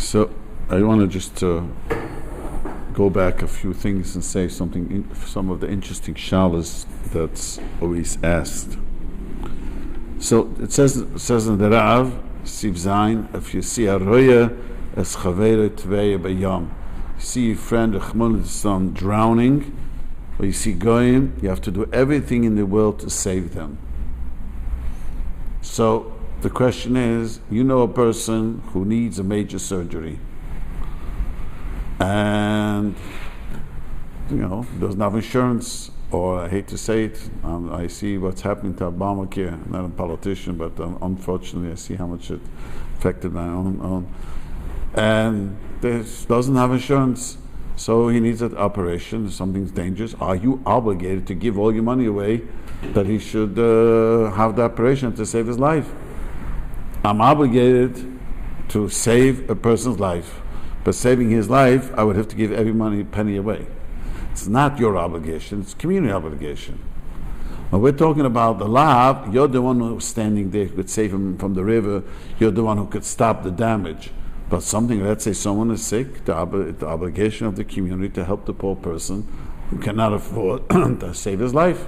So I want to just go back a few things and say something. Some of the interesting shalas that's always asked. So it says in the Rav Siv Zayin, if you see a roya as chavera tveya bayam, you see your friend Elchonon son drowning, or you see goyim, you have to do everything in the world to save them. So the question is, you know a person who needs a major surgery and doesn't have insurance, or I hate to say it, I see what's happening to Obamacare. I'm not a politician, but unfortunately I see how much it affected my own. And this doesn't have insurance, so he needs an operation, something's dangerous. Are you obligated to give all your money away that he should have the operation to save his life? I'm obligated to save a person's life, but saving his life, I would have to give every penny away. It's not your obligation, it's community obligation. When we're talking about the lav, you're the one who's standing there who could save him from the river, you're the one who could stop the damage. But something, let's say someone is sick, the obligation of the community to help the poor person who cannot afford to save his life.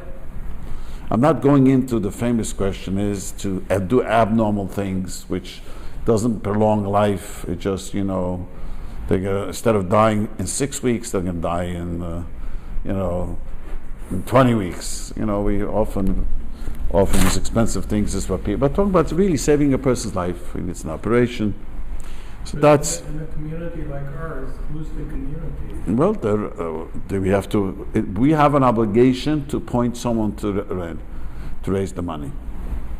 I'm not going into the famous question is to do abnormal things, which doesn't prolong life. It just, instead of dying in 6 weeks, they're going to die in 20 weeks. We often these expensive things is what people, but talking about really saving a person's life. It's an operation. So but that's in a community like ours. Who's the community? Well, we have an obligation to point someone to raise the money.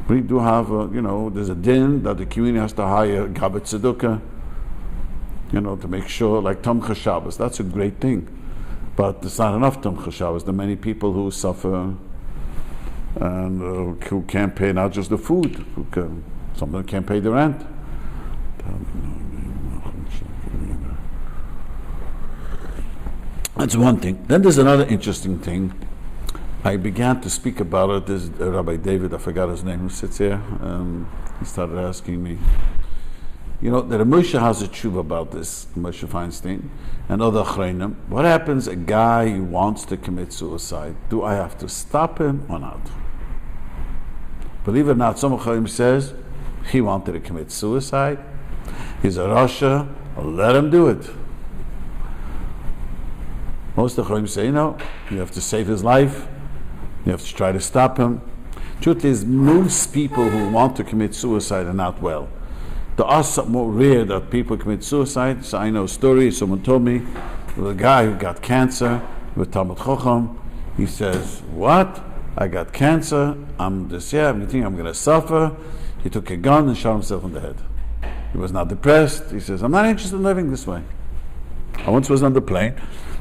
We do have, there's a din that the community has to hire Gabbat Tzedukah, to make sure, like Tomcha Shabbos. That's a great thing, but it's not enough Tomcha Shabbos. There are many people who suffer and who can't pay not just the food, some of them can't pay the rent. That's one thing. Then there's another interesting thing. I began to speak about it. There's Rabbi David, I forgot his name, who sits here. He started asking me. The Moshe has a tshuva about this, Moshe Feinstein, and other achreinim. What happens a guy who wants to commit suicide? Do I have to stop him or not? Believe it or not, some achreinim says he wanted to commit suicide. He's a Rasha, let him do it. Most of the Chachamim say, you have to save his life, you have to try to stop him. Truth is, most people who want to commit suicide are not well. There are some more rare that people commit suicide. So I know a story, someone told me, there was a guy who got cancer with Talmud Chacham. He says, what? I got cancer, I'm think I'm going to suffer. He took a gun and shot himself in the head. He was not depressed. He says, I'm not interested in living this way. I once was on the plane,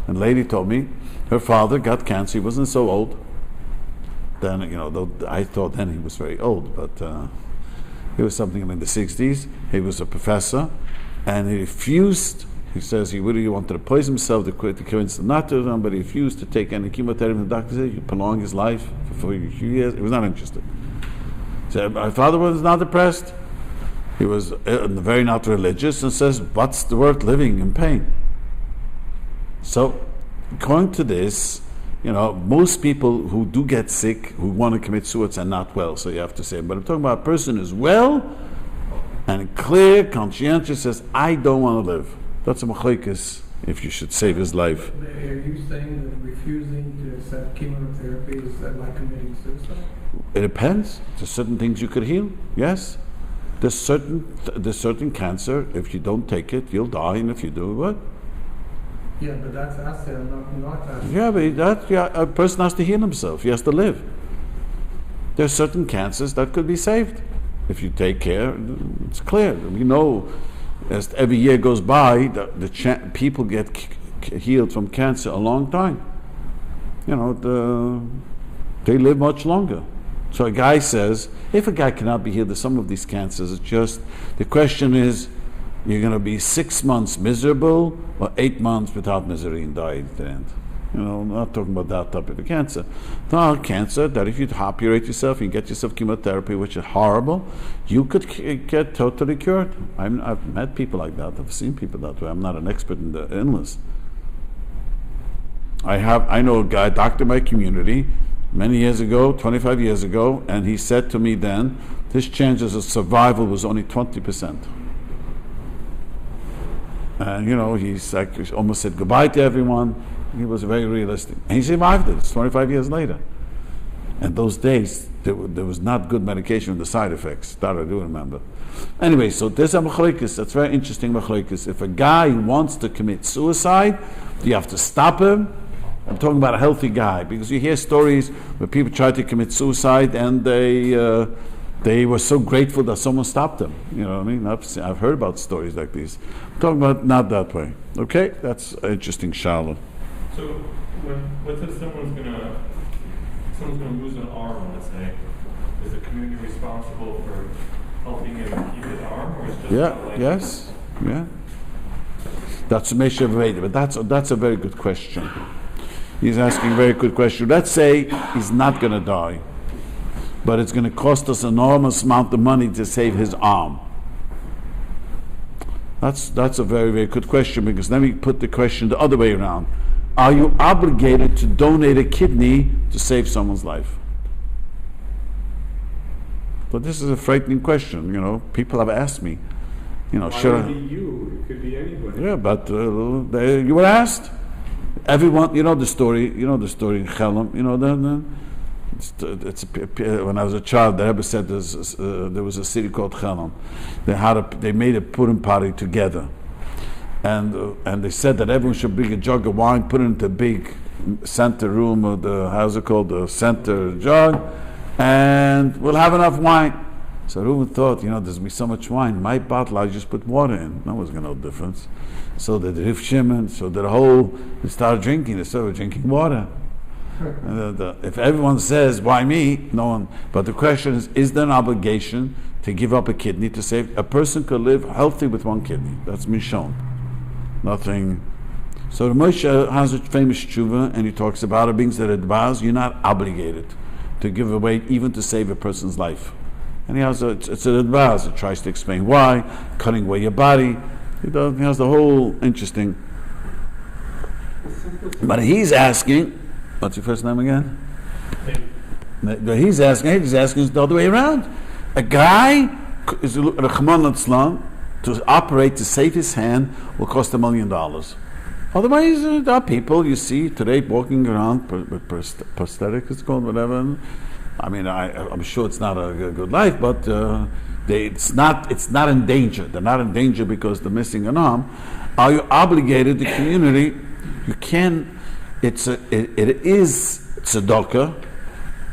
and a lady told me her father got cancer. He wasn't so old. Then, though I thought then he was very old, but he was something in the 60s. He was a professor, and he refused. He says he really wanted to poison himself to convince them not to, but he refused to take any chemotherapy. The doctor said he could prolong his life for a few years. He was not interested. He said, my father was not depressed. He was very not religious, and says, what's the worth living in pain? So, according to this, most people who do get sick, who want to commit suicide, are not well, so you have to say. But I'm talking about a person who's well and clear, conscientious, says, I don't want to live. That's a machlokes if you should save his life. Are you saying that refusing to accept chemotherapy is like committing suicide? It depends. There's certain things you could heal, yes. There's certain cancer, if you don't take it, you'll die, and if you do, what? Yeah, but that's acid, not acid. Yeah, but a person has to heal himself. He has to live. There's certain cancers that could be saved if you take care. It's clear. We know as every year goes by, people get healed from cancer a long time. They live much longer. So a guy says, if a guy cannot be healed of some of these cancers, it's just, the question is, you're going to be 6 months miserable or 8 months without misery and die at the end. I'm not talking about that type of cancer. No, cancer, that if you operate yourself, you get yourself chemotherapy, which is horrible, you could get totally cured. I've met people like that. I've seen people that way. I'm not an expert in the illness. I know a guy, a doctor in my community, many years ago, 25 years ago, and he said to me then, his chances of survival was only 20%. And he's like, almost said goodbye to everyone. He was very realistic. And he survived it. It's 25 years later. And those days, there was not good medication with the side effects. That I do remember. Anyway, so there's a machlokes. That's very interesting machlokes. If a guy wants to commit suicide, you have to stop him. I'm talking about a healthy guy, because you hear stories where people try to commit suicide and they were so grateful that someone stopped them. You know what I mean? I've heard about stories like these. I'm talking about not that way. Okay? That's interesting, Charlotte. So, what if someone's gonna lose an arm, let's say? Is the community responsible for helping him keep his arm, or is it just Yes, yeah. That's a measure of weight, but that's a very good question. He's asking a very good question. Let's say he's not going to die, but it's going to cost us an enormous amount of money to save his arm. That's a very, very good question, because then we put the question the other way around. Are you obligated to donate a kidney to save someone's life? But this is a frightening question. People have asked me. Why sure. would it be you? It could be anybody. Yeah, but you were asked. Everyone, the story. The story in Chalem. When I was a child, the Rebbe said there was a city called Chalem. They made a Purim party together, and they said that everyone should bring a jug of wine, put it in the big center room of the center jug, and we'll have enough wine. So Reuben thought, there's going to be so much wine. My bottle, I just put water in. That wasn't no difference. So did Rif Shimon, they started drinking. They started drinking water. If everyone says, why me? No one. But the question is there an obligation to give up a kidney to save? A person could live healthy with one kidney. That's mishon. Nothing. So the Moshe has a famous tshuva, and he talks about it being that advise you're not obligated to give away even to save a person's life. And it's an advice. It tries to explain why, cutting away your body. He has the whole interesting. But he's asking, what's your first name again? He's asking the other way around. A guy is to operate to save his hand will cost $1 million. Otherwise, there are people you see today walking around with prosthetic, it's called, whatever. I mean, I'm sure it's not a good life, but it's not in danger. They're not in danger because they're missing an arm. Are you obligated? The community, you can. It is tzedakah,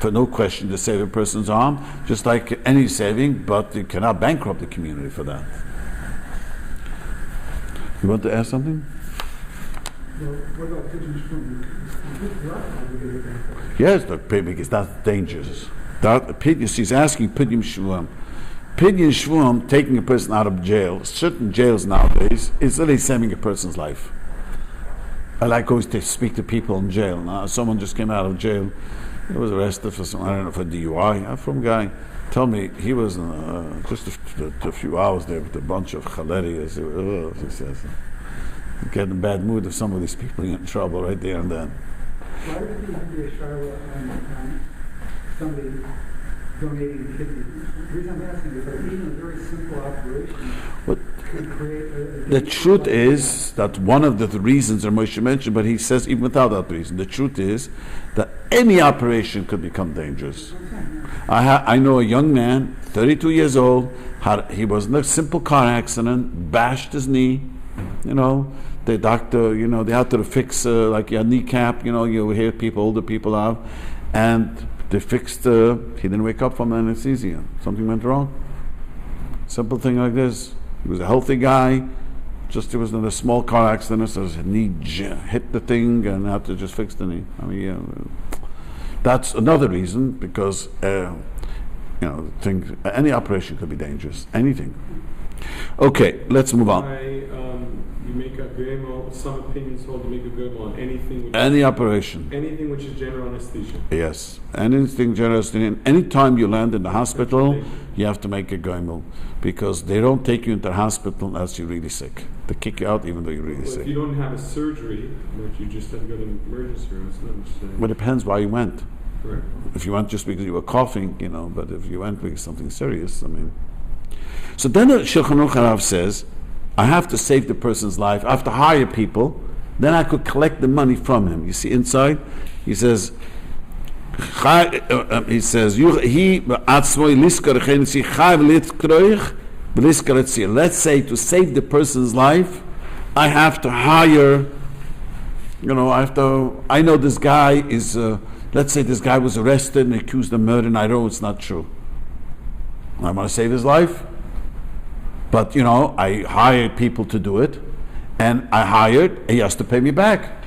for no question, to save a person's arm, just like any saving. But you cannot bankrupt the community for that. You want to ask something? Well, what about pigeon shroom? You're obligated to bankrupt. Yes, because that's dangerous. He's asking pidyon shvuim. Pidyon shvuim, taking a person out of jail, certain jails nowadays, is really saving a person's life. I like always to speak to people in jail. Now, someone just came out of jail. He was arrested for some, I don't know, for DUI. I'm from a guy. Tell me, he was just a few hours there with a bunch of Chaleil. He says, you get in a bad mood if some of these people get in trouble right there and then. Why would it be a Shiloh on somebody donating a kidney? The reason I'm asking is that even a very simple operation could create the truth is that one of the reasons that Moshe mentioned, but he says even without that reason, the truth is that any operation could become dangerous. I know a young man, 32 years old, he was in a simple car accident, bashed his knee, the doctor, they had to fix like your kneecap, you hear older people have, and they fixed, he didn't wake up from anesthesia. Something went wrong. Simple thing like this. He was a healthy guy, he was in a small car accident, so his knee hit the thing and had to just fix the knee. I mean, that's another reason, because, any operation could be dangerous. Anything. Okay, let's move on. You make a goyim, some opinions hold to make a goyim on anything. Any operation. Anything which is general anesthesia. Yes, anything general anesthesia. Anytime you land in the hospital, you have to make a goimel, because they don't take you into the hospital unless you're really sick. They kick you out even though you're really sick. If you don't have a surgery, but you just have to go to the emergency room, it's not much. But it depends why you went. Correct. If you went just because you were coughing, but if you went because something serious, So then the Shulchan Aruch says, I have to save the person's life. I have to hire people. Then I could collect the money from him. You see inside, he says, let's say to save the person's life, I have to hire. I know this guy is. Let's say this guy was arrested and accused of murder, and I know it's not true. I want to save his life. But, I hired people to do it, and he has to pay me back.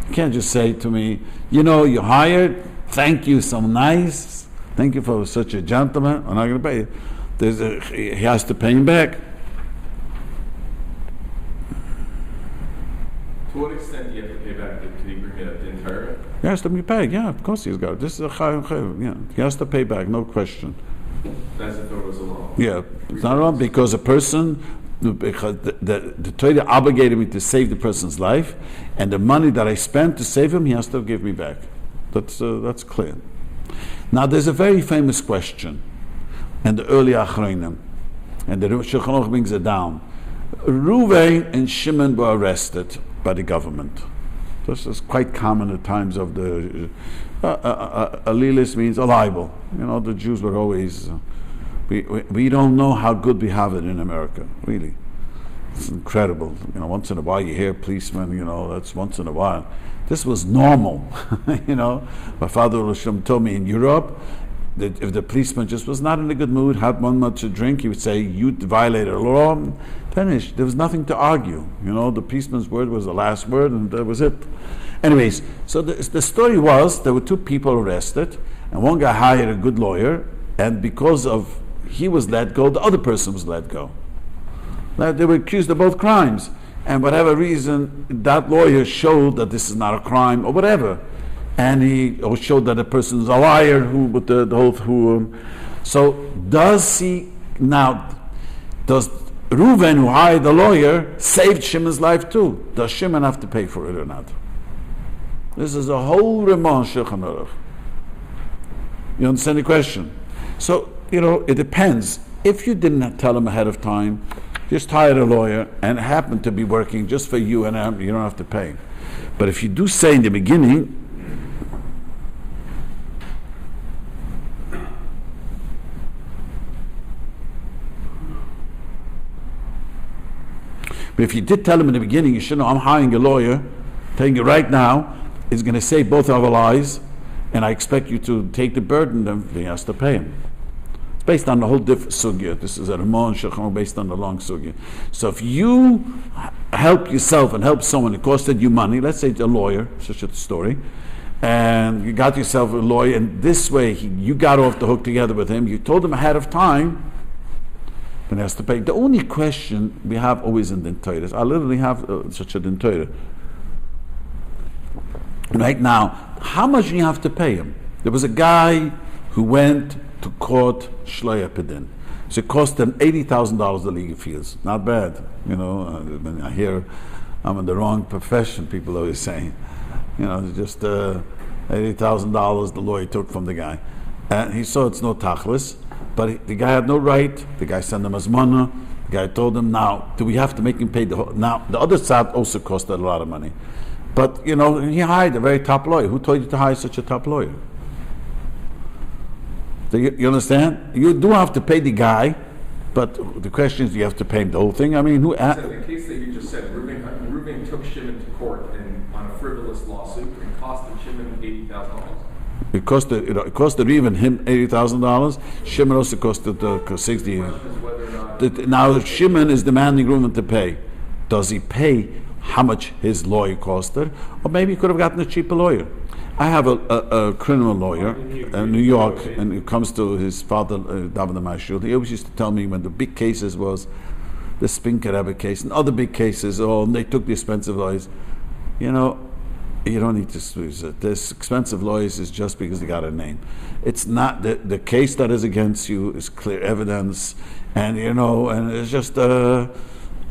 You can't just say to me, you hired, thank you, so nice, thank you for such a gentleman, I'm not going to pay you. He has to pay him back. To what extent do you have to pay back? Did he bring it up the entire? He has to be paid, yeah, of course he's got it. This is a chayv, yeah. He has to pay back, no question. As if it was a law. Yeah, it's not wrong, because a person, the Torah obligated me to save the person's life, and the money that I spent to save him, he has to give me back. That's clear. Now there's a very famous question, and the early Achronim, and the Shulchan Aruch brings it down. Reuven and Shimon were arrested by the government. This is quite common at times of the Alilis means a libel. The Jews were always. We don't know how good we have it in America. Really, it's incredible. Once in a while you hear policemen. That's once in a while. This was normal. My father told me in Europe that if the policeman just was not in a good mood, had one much to drink, he would say, "You violated a law." Finished. There was nothing to argue. The policeman's word was the last word, and that was it. Anyways, so the story was there were two people arrested, and one guy hired a good lawyer, and because of he was let go, the other person was let go. Now, they were accused of both crimes, and whatever reason, that lawyer showed that this is not a crime or whatever, and he showed that the person is a liar. So does Reuven, who hired the lawyer, saved Shimon's life too? Does Shimon have to pay for it or not? This is a whole Ramon Shulchan Aruch. You understand the question? So, it depends. If you didn't tell him ahead of time, just hired a lawyer and happened to be working just for you and him, you don't have to pay. But if you do say in the beginning, but if you did tell him in the beginning, you should know, I'm hiring a lawyer, telling you right now, is going to save both of our lives, and I expect you to take the burden, then he has to pay him. It's based on the whole different sugya. This is a Ramon Shulchan based on the long sugya. So if you help yourself and help someone, it costed you money, let's say it's a lawyer, such a story, and you got yourself a lawyer, and this way you got off the hook together with him, you told him ahead of time, then he has to pay. The only question we have always in Din Torah, I literally have such a Din Torah. Right now, how much do you have to pay him? There was a guy who went to court Shloya Pedin. So it cost them $80,000 the legal fees. Not bad, when I hear I'm in the wrong profession, people always saying, just $80,000 the lawyer took from the guy. And he saw it's no tachlis, but the guy had no right. The guy sent him azmana. The guy told him, now, do we have to make him pay the whole? Now, the other side also costed a lot of money. But, he hired a very top lawyer. Who told you to hire such a top lawyer? So you understand? You do have to pay the guy, but the question is, do you have to pay him the whole thing? I mean, So in the case that you just said, Reuven took Shimon to court on a frivolous lawsuit and costed Shimon $80,000. It costed even him $80,000. Shimon also costed $60,000. The question is whether or not. Now Shimon is demanding Reuven to pay. Does he pay how much his lawyer costed? Or maybe he could have gotten a cheaper lawyer. I have a criminal lawyer in New York, and it comes to his father, David Mashul. He always used to tell me when the big cases was, the Spinker Rebbe case and other big cases, and they took the expensive lawyers. You know, you don't need to squeeze it. This expensive lawyers is just because they got a name. It's not the case that is against you is clear evidence, and and it's just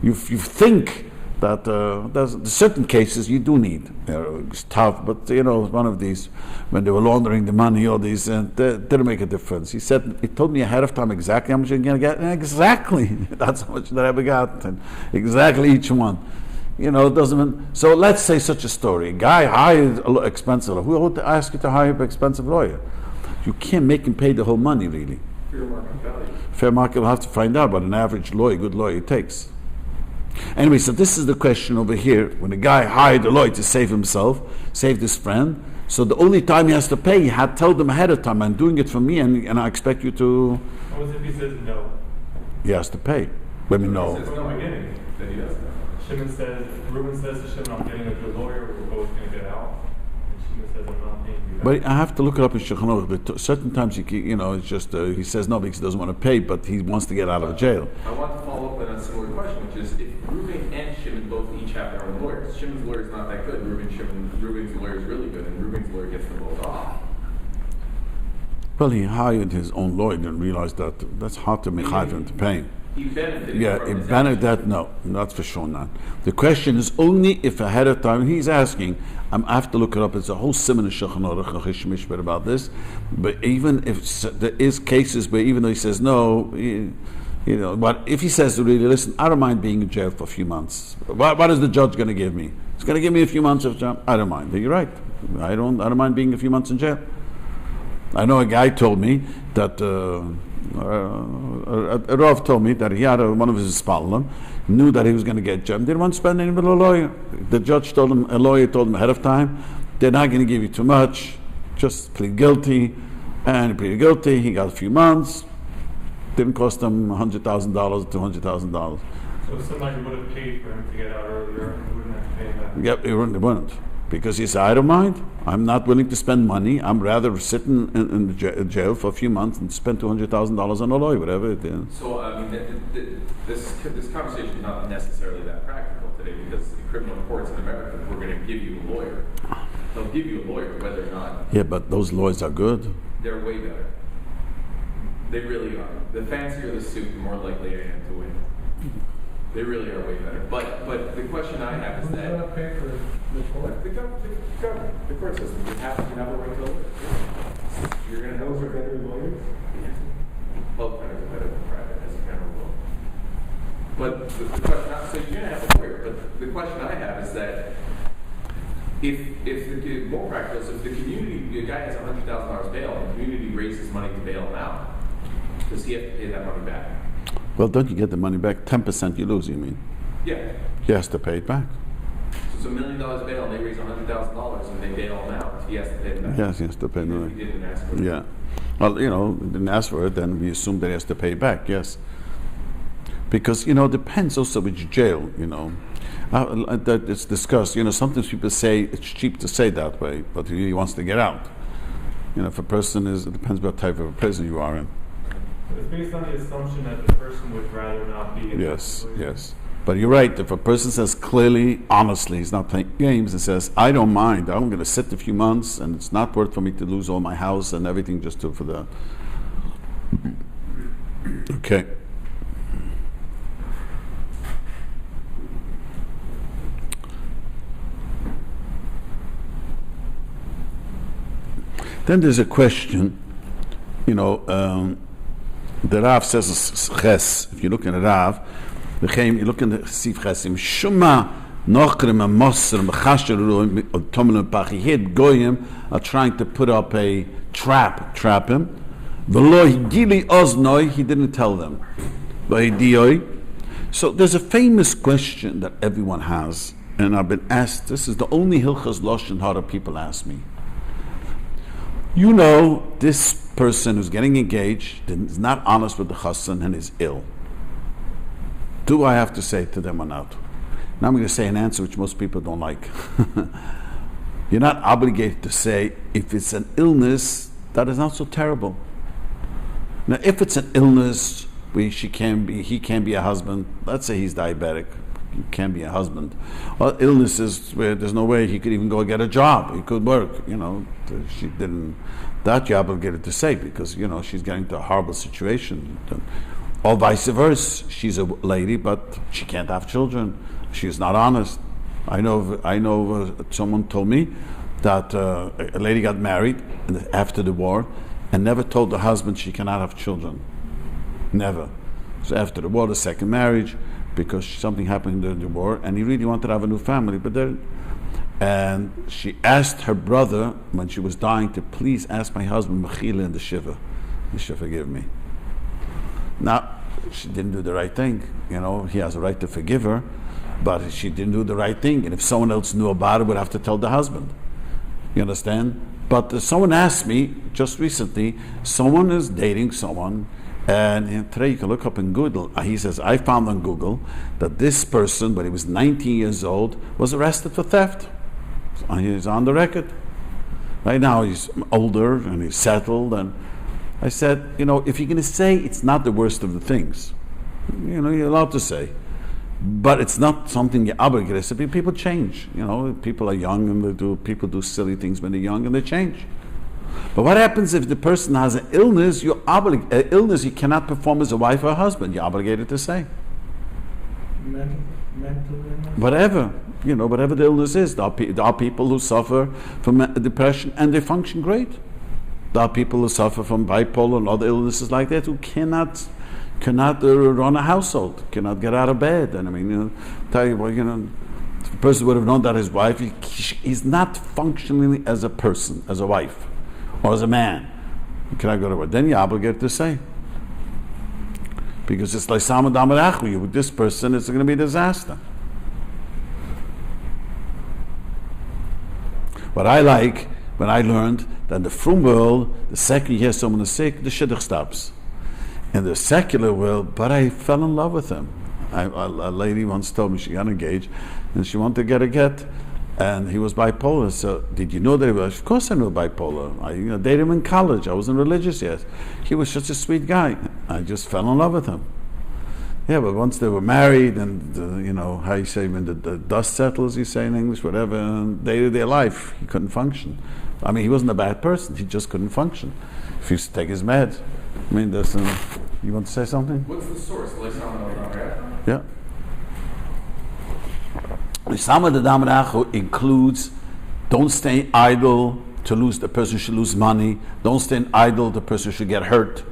you think that there's certain cases you do need. It's tough, but one of these when they were laundering the money, all these, and that didn't make a difference. He told me ahead of time exactly how much you're going to get, and exactly that's how much that I ever got, and exactly each one. It doesn't. So let's say such a story: a guy hired an expensive lawyer. Who would ask you to hire an expensive lawyer? You can't make him pay the whole money, really. Fair market value. Fair market will have to find out what an average lawyer, good lawyer, takes. Anyway, so this is the question over here. When a guy hired a lawyer to save himself, saved his friend, so the only time he has to pay, he had told them ahead of time, I'm doing it for me, and I expect you to... What was if he says no? He has to pay. Let me He know. says no beginning. Then he does know. Reuben says to Shimon, I'm getting a good lawyer, we're both going to get out. And Shimon says, I'm not paying you back. But I have to look it up in Shulchan Aruch. Certain times, it's just, he says no because he doesn't want to pay, but he wants to get out of jail. I want to follow up on a similar question, which is if Reuben and Shimon both each have their own lawyers, Shimon's lawyer is not that good, Reuben's lawyer is really good, and Reuben's lawyer gets them both off. Well, he hired his own lawyer and realized that that's hard to make hard for him to pay him. He benefited Yeah, from it his benefited actions. that, no, that's for sure not. The question is only if ahead of time, he's asking, I have to look it up, it's a whole simon of Shulchan Aruch about this, but even if there is cases where even though he says no, but if he says really, listen, I don't mind being in jail for a few months. What is the judge going to give me? He's going to give me a few months of jail. I don't mind. You're right. I don't mind being a few months in jail. I know a guy told me that Rav told me that he had one of his spallim, knew that he was going to get jail, didn't want to spend any with a lawyer. The judge told him, a lawyer told him ahead of time, they're not going to give you too much, just plead guilty, and he pleaded guilty. He got a few months. Didn't cost him $100,000, $200,000. So if somebody would have paid for him to get out earlier, he wouldn't have to pay him back. Yep, he wouldn't. Because he said, I don't mind. I'm not willing to spend money. I'm rather sitting in jail for a few months and spend $200,000 on a lawyer, whatever it is. So, this conversation is not necessarily that practical today because in criminal courts in America, we're going to give you a lawyer. They'll give you a lawyer whether or not Yeah, but those lawyers are good. they're way better. They really are. The fancier the suit, the more likely I am to win. They really are way better. But the question I have is Who's that going to pay for the court? the court system, you have a right to lawyer. You're going to Those are better lawyers? both better than private as a general rule. But the question, so you're going to have a lawyer. But the question I have is that if the more practical, if the community, the guy has $100,000 bail, and the community raises money to bail him out, does he have to pay that money back? Well, don't you get the money back? 10% you lose, you mean? Yeah. He has to pay it back. So it's $1 million bail, and they raise $100,000, and they bail him out. He has to pay it back. Yes, he has to pay Even it if back. he didn't ask for it. Yeah. Well, didn't ask for it, then we assume that he has to pay it back, yes. Because, it depends also which jail, that it's discussed. Sometimes people say it's cheap to say that way, but he wants to get out. If a person it depends what type of a prison you are in. It's based on the assumption that the person would rather not be in Yes, that situation. yes. But you're right, if a person says clearly, honestly, he's not playing games and says, I don't mind, I'm going to sit a few months and it's not worth for me to lose all my house and everything just for that. Okay. Then there's a question, the Rav says ches. If you look in the Rav, you look in the Sif Chesim, Shuma Nochrim and Mosr and Chasher Tomen Pachi. He had goyim are trying to put up a trap him. V'lo Gili Oznoi, he didn't tell them. So there's a famous question that everyone has, and I've been asked. This is the only Hilchas Lashon Hara people ask me. This person who's getting engaged is not honest with the chassan and is ill. Do I have to say to them or not? Now I'm going to say an answer which most people don't like. You're not obligated to say if it's an illness that is not so terrible. Now, if it's an illness he can't be a husband. Let's say he's diabetic. He can't be a husband. Well, illnesses where there's no way he could even go get a job. He could work. She didn't. That you're obligated to say because she's getting to a horrible situation. Or vice versa. She's a lady, but she can't have children. She's not honest. I know. Someone told me that a lady got married after the war and never told the husband she cannot have children. Never. So after the war, the second marriage, because something happened during the war, and he really wanted to have a new family, and she asked her brother when she was dying to please ask my husband Mechila in the Shiva. He should forgive me. Now, she didn't do the right thing. He has a right to forgive her, but she didn't do the right thing. And if someone else knew about it, would have to tell the husband. You understand? But someone asked me just recently, someone is dating someone, and today you can look up in Google. He says, I found on Google that this person, when he was 19 years old, was arrested for theft. He's on the record. Right now he's older and he's settled. And I said, if you're going to say it's not the worst of the things, you're allowed to say. But it's not something you're obligated to say. People change. People are young and people do silly things when they're young and they change. But what happens if the person has an illness? Illness you cannot perform as a wife or a husband. You're obligated to say. Mental illness? Whatever the illness is. There are people who suffer from depression and they function great. There are people who suffer from bipolar and other illnesses like that who cannot run a household, cannot get out of bed. And tell you what, if the person would have known that his wife, he's not functioning as a person, as a wife, or as a man. Can I go to work? Then you're obligated to say. Because it's like Samad Amarachu, with this person, it's going to be a disaster. What I like, when I learned that in the frum world, the second you hear someone is sick, the shidduch stops. In the secular world, but I fell in love with him. A lady once told me she got engaged, and she wanted to get a get, and he was bipolar. So, did you know that he was? Of course I knew bipolar. I dated him in college. I wasn't religious yet. He was such a sweet guy. I just fell in love with him. Yeah, but once they were married, and how you say, when the dust settles, you say in English, whatever, and dated their life, he couldn't function. He wasn't a bad person. He just couldn't function. If he used to take his meds. You want to say something? What's the source? Yeah. Lisama de Damarachu includes don't stay idle the person should lose money. Don't stay idle, the person should get hurt.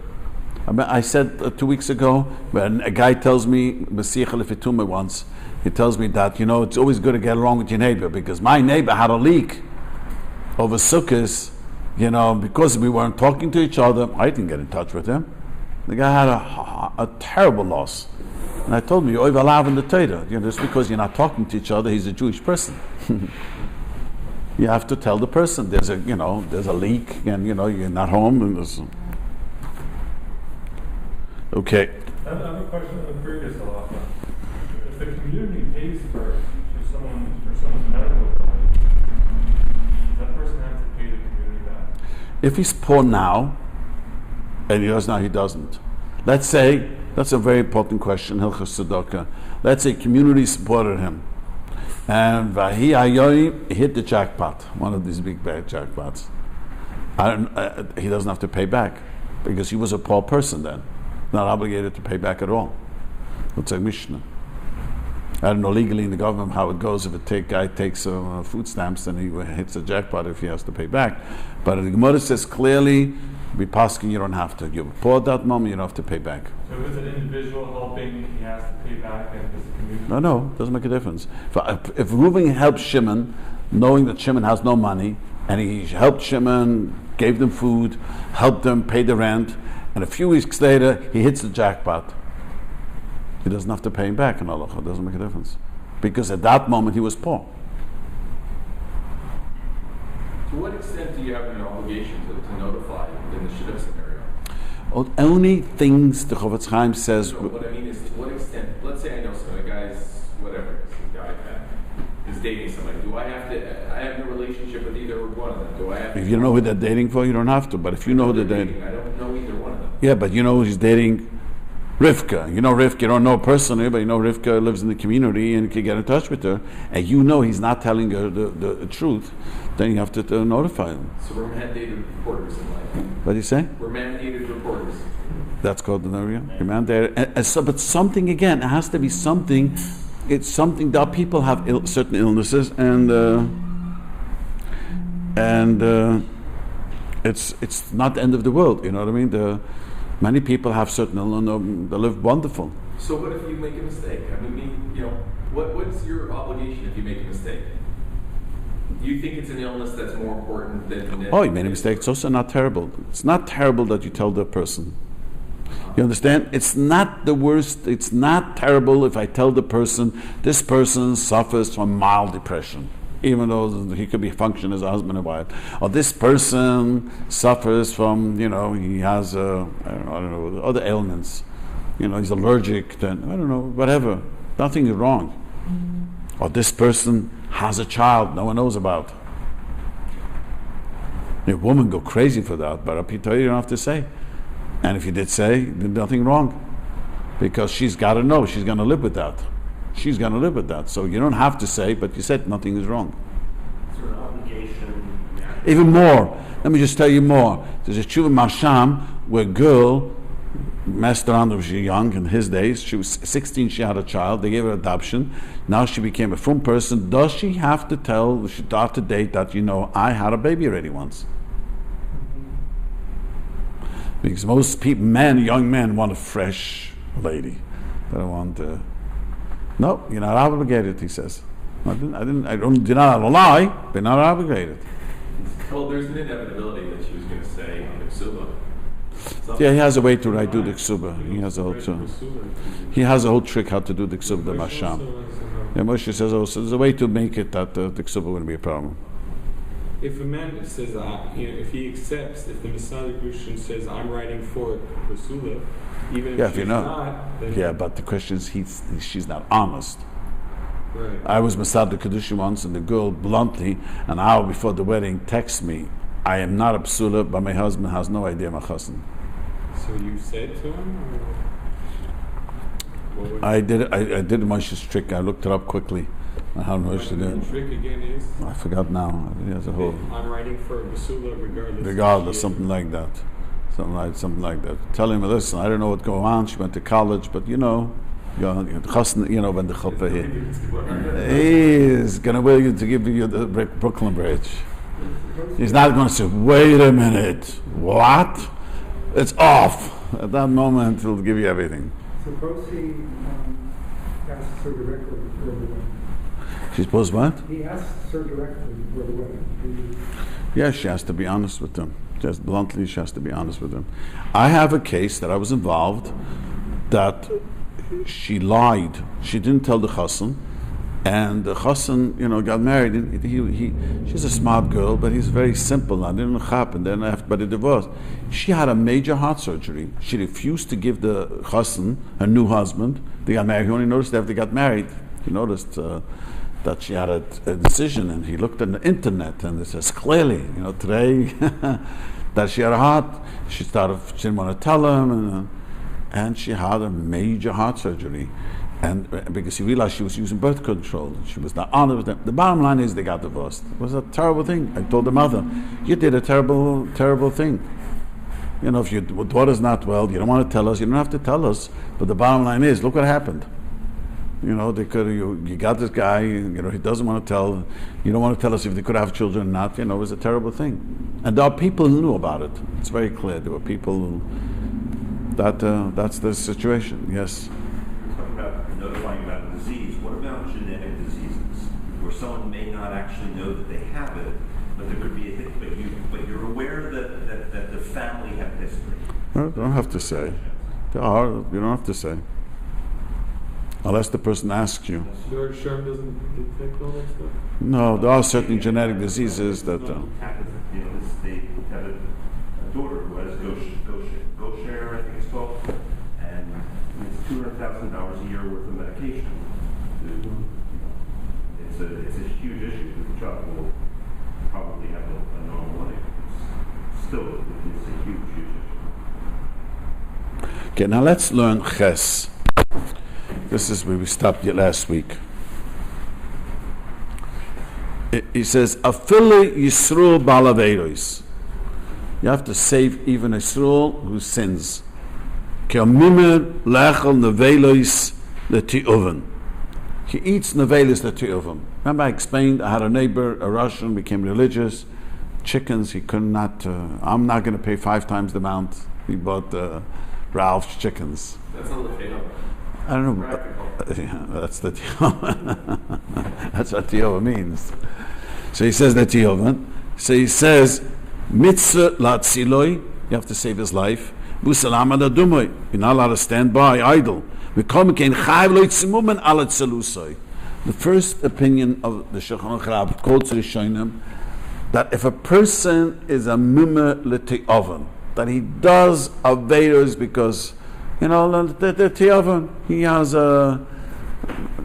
I said 2 weeks ago, when a guy tells me, once, he tells me that, it's always good to get along with your neighbor, because my neighbor had a leak over Sukkot, because we weren't talking to each other. I didn't get in touch with him. The guy had a terrible loss. And I told him, you're overlav in the Torah. Just because you're not talking to each other, he's a Jewish person. You have to tell the person there's a leak, and you're not home. And okay. I have a question on the previous halacha. If the community pays for someone's medical bill, does that person have to pay the community back? If he's poor now, and he does now, he doesn't. Let's say, that's a very important question, Hilchos Tzedakah. Let's say community supported him. And Vahi Ayoy, he hit the jackpot, one of these big bad jackpots. He doesn't have to pay back, because he was a poor person then. Not obligated to pay back at all. It's like Mishnah. I don't know legally in the government how it goes. If a guy takes food stamps, then he hits a jackpot if he has to pay back. But the Gemara says clearly, be paskin, you don't have to. You're poor at that moment, you don't have to pay back. So if it's an individual helping, he has to pay back, and if it's a community? No, doesn't make a difference. If Reuben helps Shimon, knowing that Shimon has no money, and he helped Shimon, gave them food, helped them pay the rent, and a few weeks later he hits the jackpot, he doesn't have to pay him back in Halacha. It doesn't make a difference, because at that moment he was poor. To what extent do you have an obligation to notify in the shidduch scenario? Only things the Chofetz Chaim says. What I mean is, to what extent? Let's say I know some guy's whatever, some guy is dating somebody. Do I have to? I have no relationship with either one of them. Do I have? If you know who they're dating for, you don't have to. But if you know who they're dating, I don't know either one of them. Yeah, but you know who he's dating. Rivka. You know Rivka, you don't know her personally, but you know Rivka lives in the community and you can get in touch with her, and you know he's not telling her the truth, then you have to notify him. So we're mandated reporters in life. What do you say? We're mandated reporters. That's called the mandated. But something, again, it has to be something. It's something that people have certain illnesses, and it's not the end of the world. You know what I mean? Many people have certain illness, they live wonderful. So what if you make a mistake? I mean, what's your obligation if you make a mistake? Do you think it's an illness that's more important than Oh, you made a mistake. It's also not terrible. It's not terrible that you tell the person. You understand? It's not the worst. It's not terrible if I tell the person, this person suffers from mild depression, even though he could be functioning as a husband and wife. Or this person suffers from, he has, I don't know, other ailments. He's allergic, then, I don't know, whatever. Nothing is wrong. Or this person has a child no one knows about. A woman go crazy for that, but you don't have to say. And if you did say, there's nothing wrong. Because she's got to know, she's going to live with that. She's going to live with that. So you don't have to say, but you said nothing is wrong. Is there an obligation? Even more. Let me just tell you more. There's a tshuva masham where a girl messed around when she was young in his days. She was 16, she had a child. They gave her adoption. Now she became a frum person. Does she have to tell, she have to date that, I had a baby already once? Because most people, young men, want a fresh lady. They don't want. No, you're not obligated. He says. I don't. You're not a lie, but you're not obligated. Well, there's an inevitability that she was going to say on the ksuba. Yeah, he has a way to do the ksuba. He has a whole. He has a whole trick how to do the ksuba, the masham. Yeah, Moshe says also there's a way to make it that the ksuba wouldn't be a problem. If a man says, if he accepts, if the Messiah Grushin says, I'm writing for Basula, even if she's not, then yeah, but the question is, she's not honest. Right. I was Masad the Kedushin once, and the girl bluntly, an hour before the wedding, texts me, I am not a Psula, but my husband has no idea I'm a chassan. So you said to him? Or I did Moshe's trick. I looked it up quickly. How Moshe did it. The trick again is? I forgot now. He has a whole. I'm writing for Basula regardless. Regardless, something like that. Something like that. Tell him, listen, I don't know what's going on. She went to college, but when the chuppah here, he's going to will you to give you the Brooklyn Bridge. He's not going to say, wait a minute, what? It's off. At that moment, he'll give you everything. Suppose he asks her directly before the wedding. She's supposed what? He asks her directly before the wedding. Yeah, she has to be honest with them. Just bluntly, she has to be honest with them. I have a case that I was involved that she lied. She didn't tell the chassan, and the chassan, got married. And she's a smart girl, but he's very simple. I didn't happen. Then after the divorce, she had a major heart surgery. She refused to give the chassan her new husband. They got married. He only noticed after they got married. He noticed that she had a decision, and he looked on the internet, and it says clearly, today that she had a heart. She didn't want to tell him, and she had a major heart surgery, and because he realized she was using birth control, she was not honest with them. The bottom line is they got divorced. It was a terrible thing. I told the mother, you did a terrible, terrible thing. If your daughter's not well, you don't want to tell us. You don't have to tell us. But the bottom line is, look what happened. They could. You got this guy. He doesn't want to tell. You don't want to tell us if they could have children or not. It was a terrible thing. And there are people who knew about it. It's very clear. There were people who. That's the situation. Yes. You're talking about notifying about a disease. What about genetic diseases, where someone may not actually know that they have it, but there could be a hit, but you're aware that the family have history. No, you don't have to say. You don't have to say. Unless the person asks you. Your Sherm doesn't detect all that stuff? No, there are certain genetic diseases that. They have a daughter who has Gaucher, I think it's called, and it's $200,000 a year worth of medication. It's a huge issue because the child will probably have a normal life. Still, it's a huge issue. Okay, now let's learn Ches. This is where we stopped last week. He says, Afili Yisrael Balaveiros. You have to save even Yisrael who sins. Ke'amimer lechel nevelos leti'oven. He eats nevelos leti'oven. Remember I explained, I had a neighbor, a Russian, became religious. Chickens, he could not, I'm not going to pay 5 times the amount. He bought Ralph's chickens. That's not the I don't know. Yeah, that's the that's what Tauber means. So he says that Tauber. So he says, Mitzvah latziloi, you have to save his life. Busalam adadumoy, you're not allowed to stand by idle. The first opinion of the Shulchan quotes Rishonim that if a person is a mimer l'te'oven, that he does averos because the te'oven, he has a,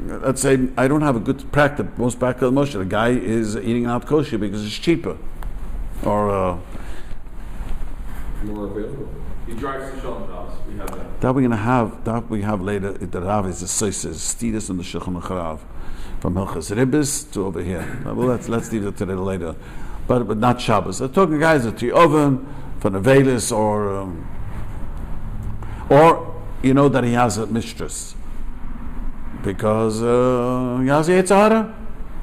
let's say, I don't have a good practice, most practical motion. A guy is eating out kosher because it's cheaper, or more available. He drives to Shalom Jobs. We have that. That we have later. The Rav is the sources, Stidus and the Shulchan Aruch from Hilchas Ribbis to over here. Well, let's leave it to later, but not Shabbos. I'm talking guys at the oven for Nevelis or that he has a mistress because he has a Yetzer Hara.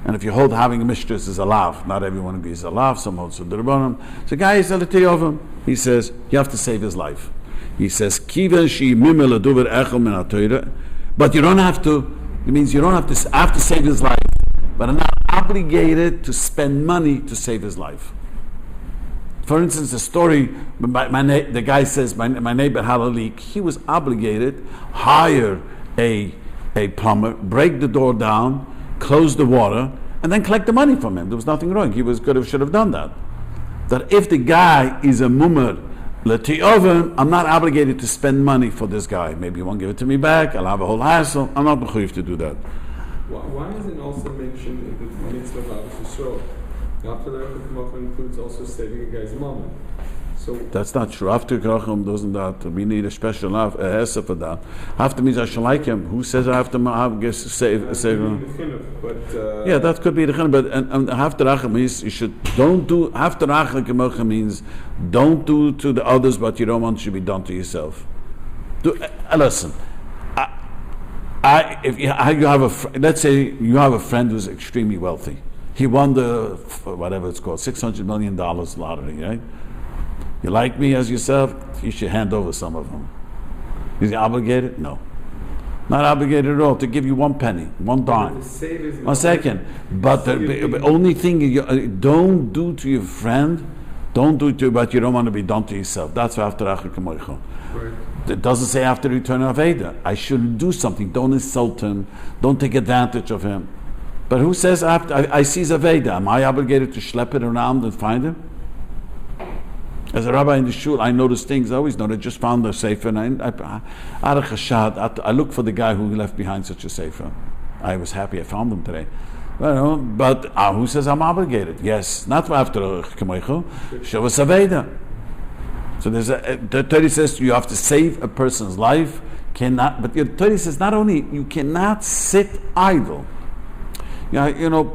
And if you hold having a mistress is a lav, not everyone agrees a lav, some hold to the Rabbanim. So guy is a he says, you have to save his life. He says, Kiven shi mimel aduver echel min ha-Torah. But you don't have to, it means you don't have to, I have to save his life. But I'm not obligated to spend money to save his life. For instance, the story, the guy says, my neighbor had a leak. He was obligated, hire a plumber, break the door down, close the water, and then collect the money from him. There was nothing wrong. He should have done that. That if the guy is a mumar l'te'oven, I'm not obligated to spend money for this guy. Maybe you won't give it to me back. I'll have a whole hassle. I'm not mechuyev to do that. Why is it also mentioned in the mitzvah of Avos Yisrael? After that, includes also saving a guy's mama. So that's not true. After Krachim doesn't that. We need a special hesa for that. After means I shall like him. Who says I have to save him? Yeah, that could be the chinuch. But and after Rachim means you should don't do. After Rachim means don't do to the others what you don't want should be done to yourself. Listen. If you have let's say you have a friend who's extremely wealthy. He won the whatever it's called $600 million lottery, right? You like me as yourself, you should hand over some of them. Is he obligated? No. Not obligated at all to give you 1 penny, 1 dime. 1 second. But the only thing you don't do to your friend, don't do to what you don't want to be done to yourself. That's after Achas. It doesn't say after return of Aveda. I shouldn't do something. Don't insult him. Don't take advantage of him. But who says after I see Aveda? Am I obligated to schlep it around and find him? As a rabbi in the shul, I notice things. I always know. I just found a sefer, and I look for the guy who left behind such a sefer. I was happy I found him today. But who says I'm obligated? Yes, not after Kemoicho. Shabbos Aveda. So the Torah says you have to save a person's life. But the Torah says not only you cannot sit idle.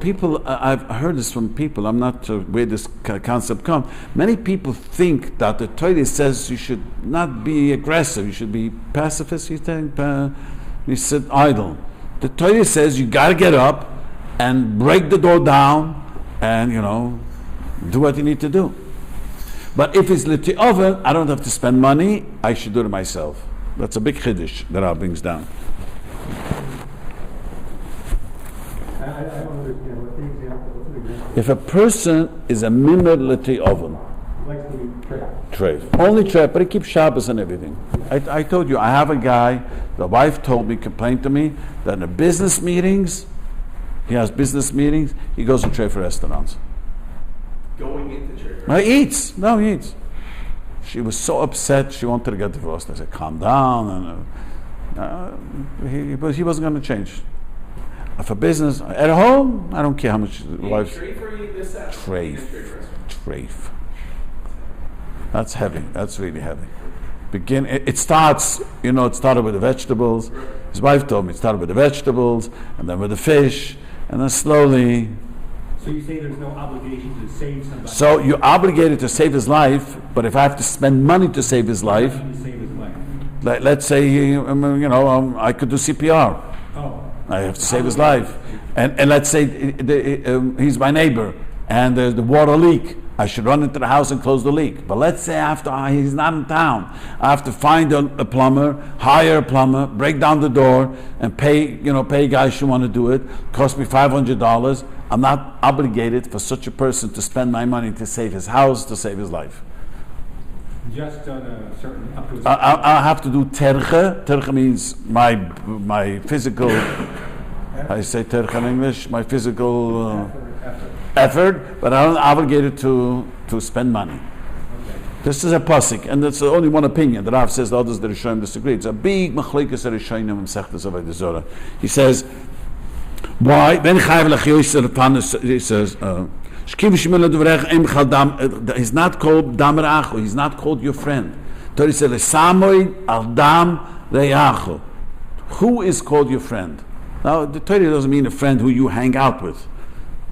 People, I've heard this from people, I'm not sure where this concept comes. Many people think that the Torah says you should not be aggressive, you should be pacifist, you think, you sit idle. The Torah says you got to get up and break the door down and, do what you need to do. But if it's l'te'oven, I don't have to spend money, I should do it myself. That's a big chiddush that Rabbi brings down. I don't understand. What's the example? If a person is a mimer l'te'oven, Likes to be trapped. treif, only treif, but he keeps Shabbos and everything. I told you, I have a guy, the wife complained to me, that in the business meetings, he has business meetings, he goes to treif restaurants. Going into church. He eats. She was so upset, she wanted to get divorced. I said, calm down. But he wasn't going to change. For business, at home, I don't care how much wife. Treif. That's heavy. That's really heavy. It starts, it started with the vegetables. His wife told me it started with the vegetables, and then with the fish, and then slowly. So you say there's no obligation to save somebody? So you're obligated to save his life, but if I have to spend money to save his life, let's say, I could do CPR. Oh. I have to save his life. And let's say he's my neighbor, and there's the water leak. I should run into the house and close the leak. But let's say after he's not in town, I have to find a plumber, hire a plumber, break down the door, and pay guys who want to do it. Cost me $500. I'm not obligated for such a person to spend my money to save his house, to save his life. Just on a certain up to a I have to do terche. Terche means my physical. I say terche in English. My physical effort, but I'm not obligated to spend money. Okay. This is a pasuk, and that's the only one opinion. The Rav says the others, the Rishonim disagree. It's a big machlekes Rishonim in Sechtes Avodah Zarah. He says, why? He says. He's not called Dam Re'acho. He's not called your friend. Torah says, "Samoid al Dam Re'acho." Who is called your friend? Now, the Torah doesn't mean a friend who you hang out with.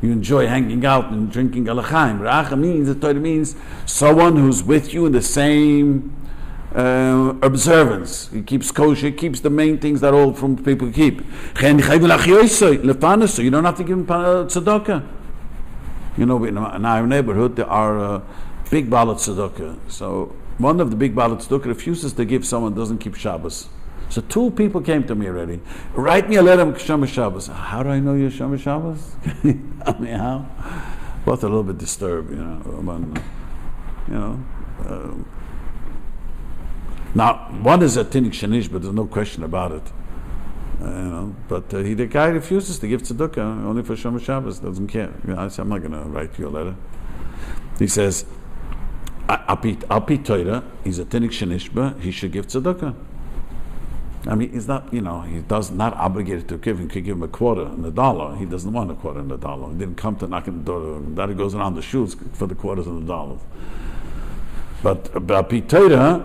You enjoy hanging out and drinking alachaim. Re'acha means, the Torah means someone who's with you in the same observance. He keeps kosher, he keeps the main things that all from people keep. You don't have to give him tzedakah. In our neighborhood, there are big balat tzedakah. So one of the big balat tzedakah refuses to give someone who doesn't keep Shabbos. So 2 people came to me already. Write me a letter, Shomer Shabbos. How do I know you're Shomer Shabbos? I mean, how? Both a little bit disturbed, now, one is a tinik shenish, but there's no question about it. But the guy refuses to give tzedakah only for Shomer Shabbos. Doesn't care. I said, I'm not going to write you a letter. He says, Api Torah, he's a tinik shenishba. He should give tzedakah. I mean, he's not. He does not obligated to give. He could give him $0.25. He doesn't want $0.25. He didn't come to knock on the door. That he goes around the shoes for the quarters and the dollars. But Api Torah,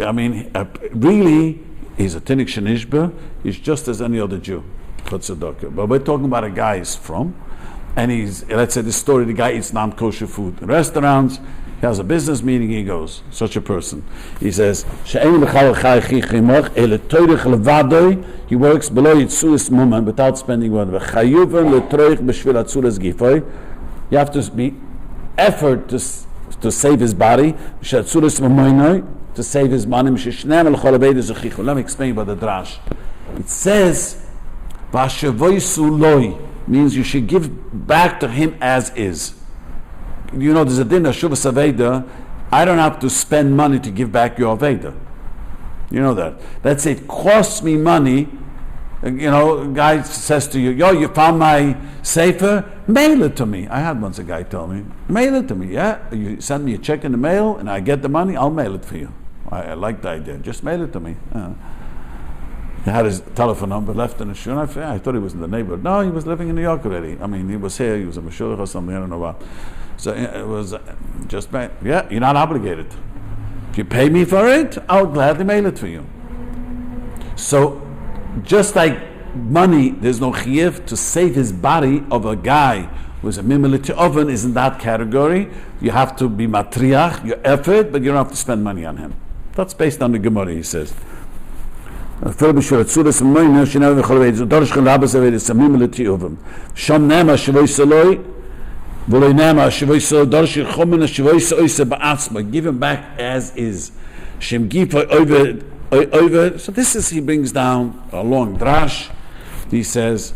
I mean, really. He's a tinik shenishba. He's just as any other Jew for tzedakah. But we're talking about a guy who's from, and let's say this story, the guy eats non-kosher food in restaurants. He has a business meeting, he goes. Such a person. He says, he works below Yitzuris Muman without spending money. You have to be effort to save his body. To save his money. Let me explain about the drash. It says, means you should give back to him as is. There's a din of Shuvas Aveda. I don't have to spend money to give back your Aveda. You know that. Let's say it costs me money. A guy says to you, you found my sefer? Mail it to me. I had once a guy tell me, mail it to me, yeah? You send me a check in the mail and I get the money, I'll mail it for you. I like the idea. Just mail it to me. He had his telephone number left in the shoe. I thought he was in the neighborhood. No, he was living in New York already. I mean, he was here. He was a meshulach or something. I don't know what. So it was just, you're not obligated. If you pay me for it, I'll gladly mail it for you. So, just like money, there's no chiyuv to save his body of a guy who's a mimiliti oven is in that category. You have to be matriach, your effort, but you don't have to spend money on him. That's based on the Gemara, he says. Give him back as is. So this is, he brings down a long drash. He says,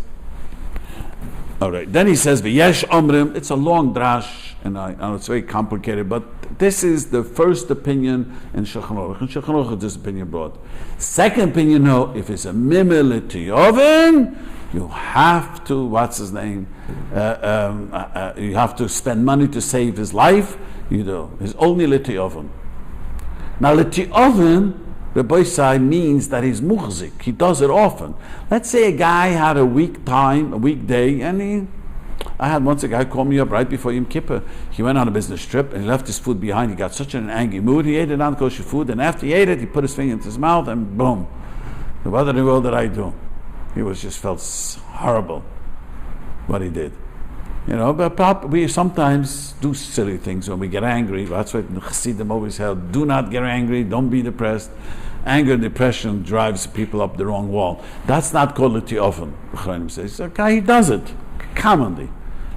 all right. Then he says, "V'yesh omrim." It's a long drash, and I know it's very complicated, but this is the first opinion in Shulchan Aruch. And Shulchan Aruch is this opinion brought. Second opinion, no. If it's a mimiliti oven, you have to. What's his name? You have to spend money to save his life. His only liti oven. Now, liti oven, Rabbi Sai means that he's muhzik. He does it often. Let's say a guy had a week time, a weekday, and I had once a guy call me up right before Yom Kippur. He went on a business trip and he left his food behind. He got such an angry mood. He ate it non-kosher food, and after he ate it, he put his finger into his mouth, and boom. What in the world did I do? He felt horrible what he did. But we sometimes do silly things when we get angry. That's why the Chassidim always held, do not get angry, don't be depressed. Anger and depression drives people up the wrong wall. That's not called a tiofen. Says, okay, he does it commonly.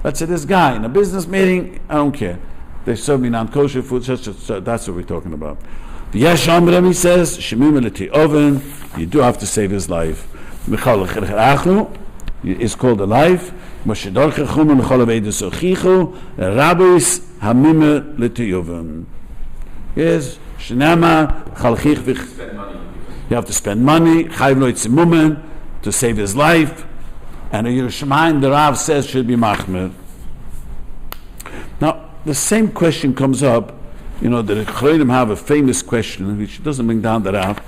Let's say this guy in a business meeting, I don't care. They serve me non-kosher food, that's what we're talking about. The Yesh Amrem, he says, Shemim tiofen, you do have to save his life. It's called a life. Rabbis hamime l'tiyuven. Yes, shenama chalchich v'ch. You have to spend money. Chayv lo yitzimumen to save his life. And a Yerushalayim, the Rav says, should be machmer. Now, the same question comes up. The Chaleim have a famous question, which doesn't bring down the Rav.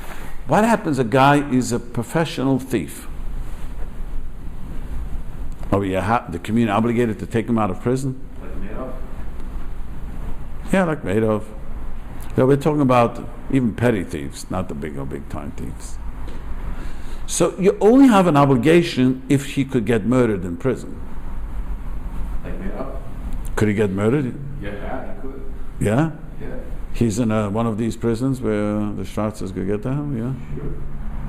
What happens? A guy is a professional thief. Are the community obligated to take him out of prison? Like Madoff? Yeah, like Madoff. Yeah, we're talking about even petty thieves, not the big time thieves. So you only have an obligation if he could get murdered in prison. Like Madoff? Could he get murdered? Yeah, he could. Yeah? Yeah. He's in one of these prisons where the Schwarzers could get to him? Yeah? Sure.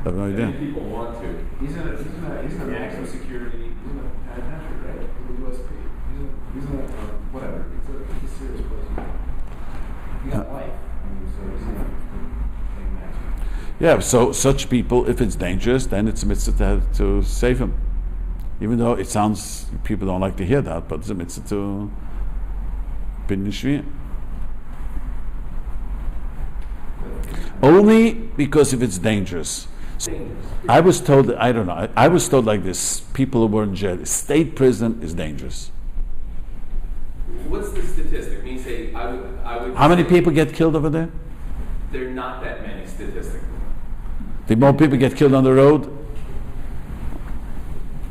I have no idea. Many people want to. He's in a maximum security. He's in a penitentiary, right? He's a USP. He's in a whatever. It's a serious place. He got life. So he's in a maximum. Yeah, so such people, if it's dangerous, then it's a mitzvah to save him. Even though it sounds, people don't like to hear that, but it's a mitzvah to bin nishviyah. Only because if it's dangerous. I was told, I don't know, I was told like this, people who were in jail, state prison is dangerous. What's the statistic? I mean, I would How many people get killed over there? There are not that many statistically. Think more people get killed on the road?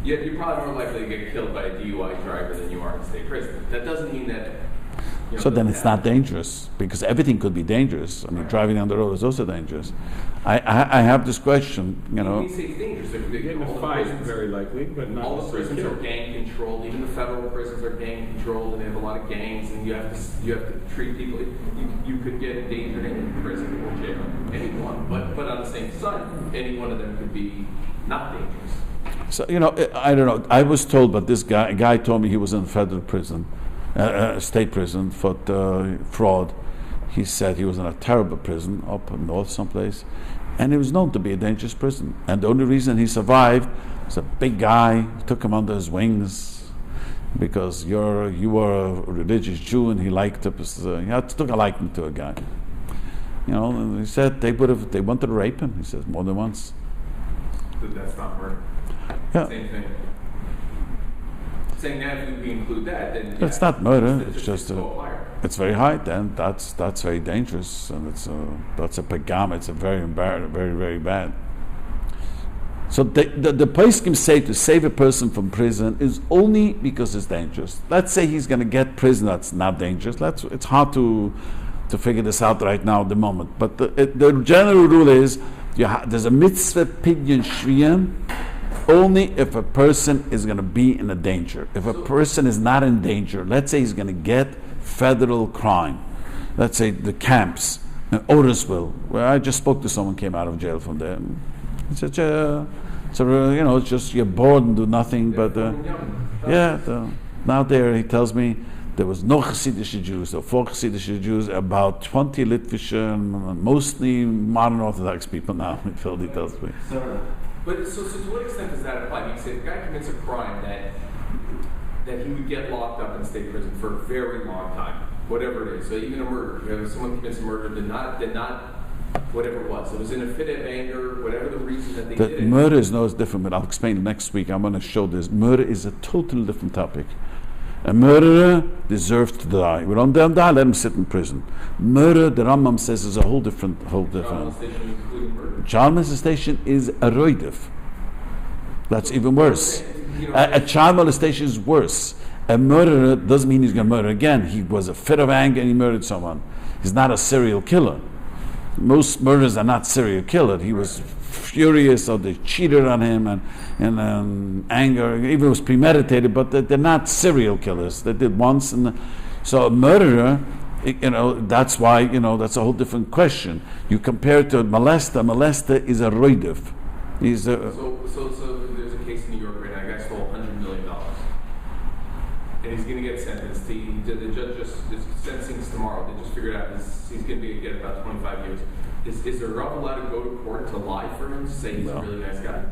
You're probably more likely to get killed by a DUI driver than you are in state prison. That doesn't mean that. So then it's not dangerous, because everything could be dangerous. I mean, driving down the road is also dangerous. I have this question, When you say it's dangerous, They get in a fight, very likely, but not all the prisons are killed. gang controlled. Even the federal prisons are gang controlled, and they have a lot of gangs. And you have to treat people. You could get endangered in prison or jail, anyone. But on the same side, any one of them could be not dangerous. So I don't know. I was told, but this guy told me he was in federal prison, state prison for fraud. He said he was in a terrible prison up north someplace, and he was known to be a dangerous prison. And the only reason he survived was a big guy took him under his wings because you were a religious Jew, and he liked it. He took a liking to a guy. And he said they wanted to rape him. He says more than once. That's not murder. Yeah. Same thing. Saying that if we include that, then It's not murder. It's just go higher. it's very high. Then that's very dangerous, and that's a pagam. It's a very embarrassing, very very bad. So the poskim say to save a person from prison is only because it's dangerous. Let's say he's going to get prison that's not dangerous. It's hard to figure this out right now at the moment. But the general rule is there's a mitzvah pidyon shviyim only if a person is going to be in a danger. If a person is not in danger, let's say he's going to get federal crime. Let's say the camps in Otisville, where I just spoke to someone came out of jail from there. He said, it's just you're bored and do nothing. But now there he tells me there was no Hasidic Jews, there were 4 Hasidic Jews, about 20 Litvish, mostly modern Orthodox people now. He tells me. But so to what extent does that apply? I mean, say if a guy commits a crime that he would get locked up in state prison for a very long time, whatever it is. So even a murder, if someone commits a murder, did not whatever it was. It was in a fit of anger, whatever the reason that they did it. Murder is different, but I'll explain next week. I'm going to show this. Murder is a totally different topic. A murderer deserves to die. We don't die, let him sit in prison. Murder, the Rambam says, is a whole different. Child molestation is a roidev. That's even worse. A child molestation is worse. A murderer doesn't mean he's going to murder again. He was a fit of anger and he murdered someone. He's not a serial killer. Most murderers are not serial killers. He was furious, or they cheated on him, and anger. Even it was premeditated, but they're not serial killers. They did once, so a murderer, that's why that's a whole different question. You compare it to a molester. Molester is a roidif. He's a. So there's a case in New York right now. A guy stole $100 million, and he's going to get sentenced. The judge just sentencing tomorrow. They just figured out he's going to get about 25 years. Is the Rav allowed to go to court to lie for him, to say he's a really nice guy?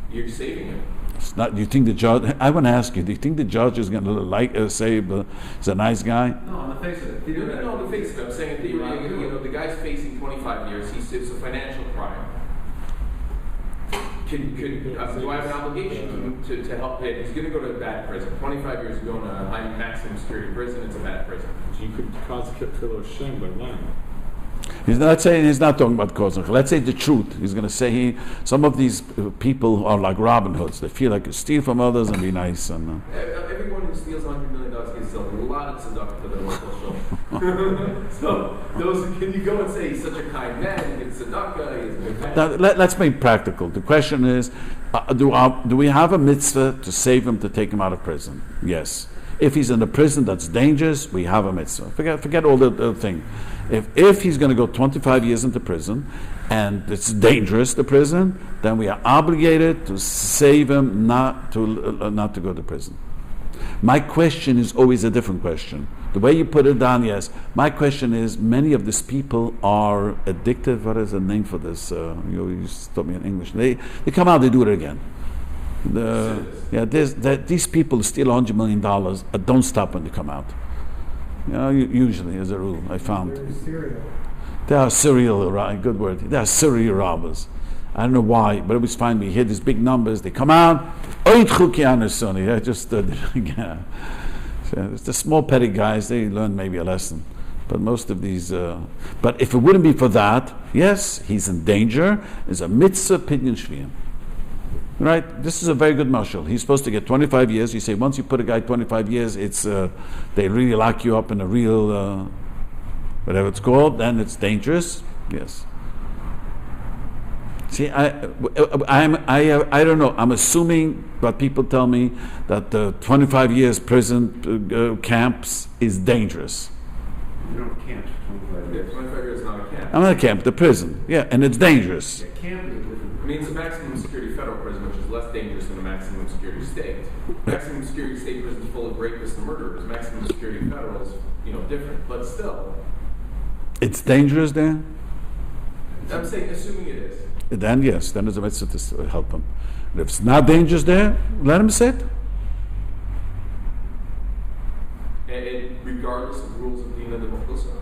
You're saving him. It's not. Do you think the judge? I want to ask you. Do you think the judge is going to say he's a nice guy? No, on the face of it. No, on the face of it. I'm saying, the guy's facing 25 years. It's a financial crime. Do I have an obligation to help him? He's going to go to a bad prison. 25 years going to a high maximum security prison. It's a bad prison. You could cause Kilo Shem by lying. He's not saying, he's not talking about causing. Let's say the truth. He's going to say some of these people are like Robin Hoods. They feel like to steal from others and be nice. And everyone who steals $100 million gets a lot of tzedakah to their local show. So can you go and say he's such a kind man? He gets tzedakah. He's a good man. Now, let's make practical. The question is, do we have a mitzvah to save him, to take him out of prison? Yes. If he's in a prison that's dangerous, we have a mitzvah. Forget all the thing. If he's going to go 25 years into prison, and it's dangerous, the prison, then we are obligated to save him, not to go to prison. My question is always a different question. The way you put it down, yes. My question is, many of these people are addicted. What is the name for this? You taught me in English. They come out, they do it again. These people steal $100 million. Don't stop when they come out. Usually, as a rule, I found. They are serial, good word. They are serial robbers. I don't know why, but it was fine. We hear these big numbers. They come out. It's the small petty guys. They learn maybe a lesson. But most of these, but if it wouldn't be for that, yes, he's in danger. It's a mitzvah pidyon shviyim. Right? This is a very good mashal. He's supposed to get 25 years. You say once you put a guy 25 years, it's they really lock you up in a real whatever it's called. Then it's dangerous. Yes. See, I don't know. I'm assuming, but people tell me that the 25 years prison camps is dangerous. You don't camp 25 years. 25 years is not a camp. I'm not a camp. The prison. Yeah, and it's dangerous. Yeah, camp is different. I mean, it's a maximum security federal prison, which is less dangerous than a maximum security state. Maximum security state prison is full of rapists and murderers. Maximum security federal is, different, but still. It's dangerous there? I'm saying, assuming it is. Then yes, then it's a mitzvah to help him. And if it's not dangerous there, let him sit. And regardless of rules of Dina de Mechusa.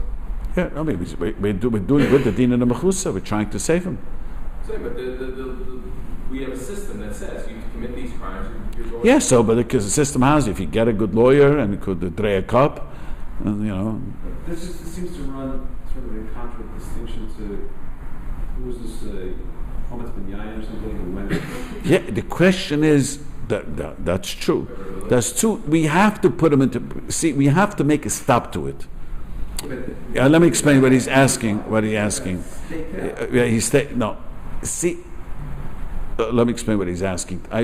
Yeah, I mean, we're doing good the Dina de Mechusa. We're trying to save him. But we have a system that says you commit these crimes. You're going but because the system has, if you get a good lawyer and you could dray a cup, and This seems to run sort of in contrary distinction to who was this Chometz Ben Yain or something who went. Yeah, the question is that's true. That's true. We have to put him into. See, we have to make a stop to it. Let me explain what he's asking. Let me explain what he's asking. I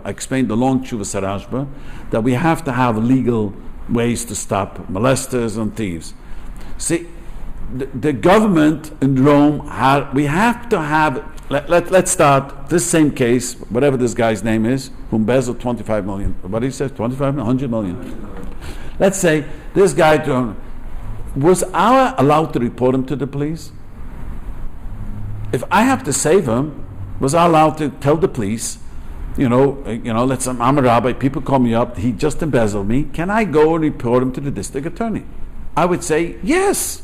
explained the long tshuva sarashba that we have to have legal ways to stop molesters and thieves. See, the government in Rome we have to have. Let's start this same case, whatever this guy's name is, who embezzled 25 million. What he says, 25 million, 100 million. Let's say this guy was I allowed to report him to the police? If I have to save him, was I allowed to tell the police, let's say I'm a rabbi, people call me up, he just embezzled me, can I go and report him to the district attorney? I would say, yes.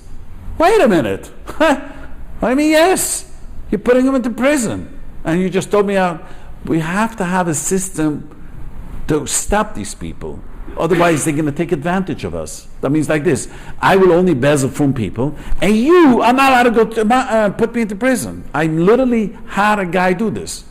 Wait a minute. I mean, yes. You're putting him into prison. And you just told me we have to have a system to stop these people. Otherwise, they're going to take advantage of us. That means like this: I will only embezzle from people, and you are not allowed to go to put me into prison. I literally had a guy do this.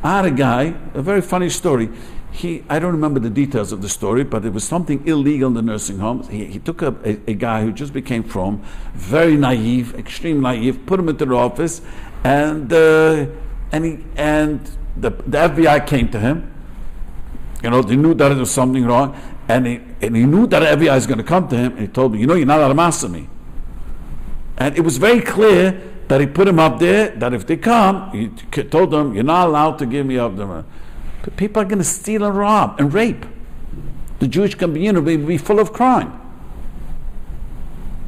I had a guy, a very funny story. I don't remember the details of the story, but it was something illegal in the nursing home. He took a guy who just became from, very naive, extreme naive, put him into the office, and the FBI came to him. They knew that there was something wrong, and he knew that the FBI is going to come to him, and he told me, you're not allowed to master me. And it was very clear that he put him up there, that if they come, he told them, you're not allowed to give me up there. People are going to steal and rob and rape. The Jewish community will be full of crime.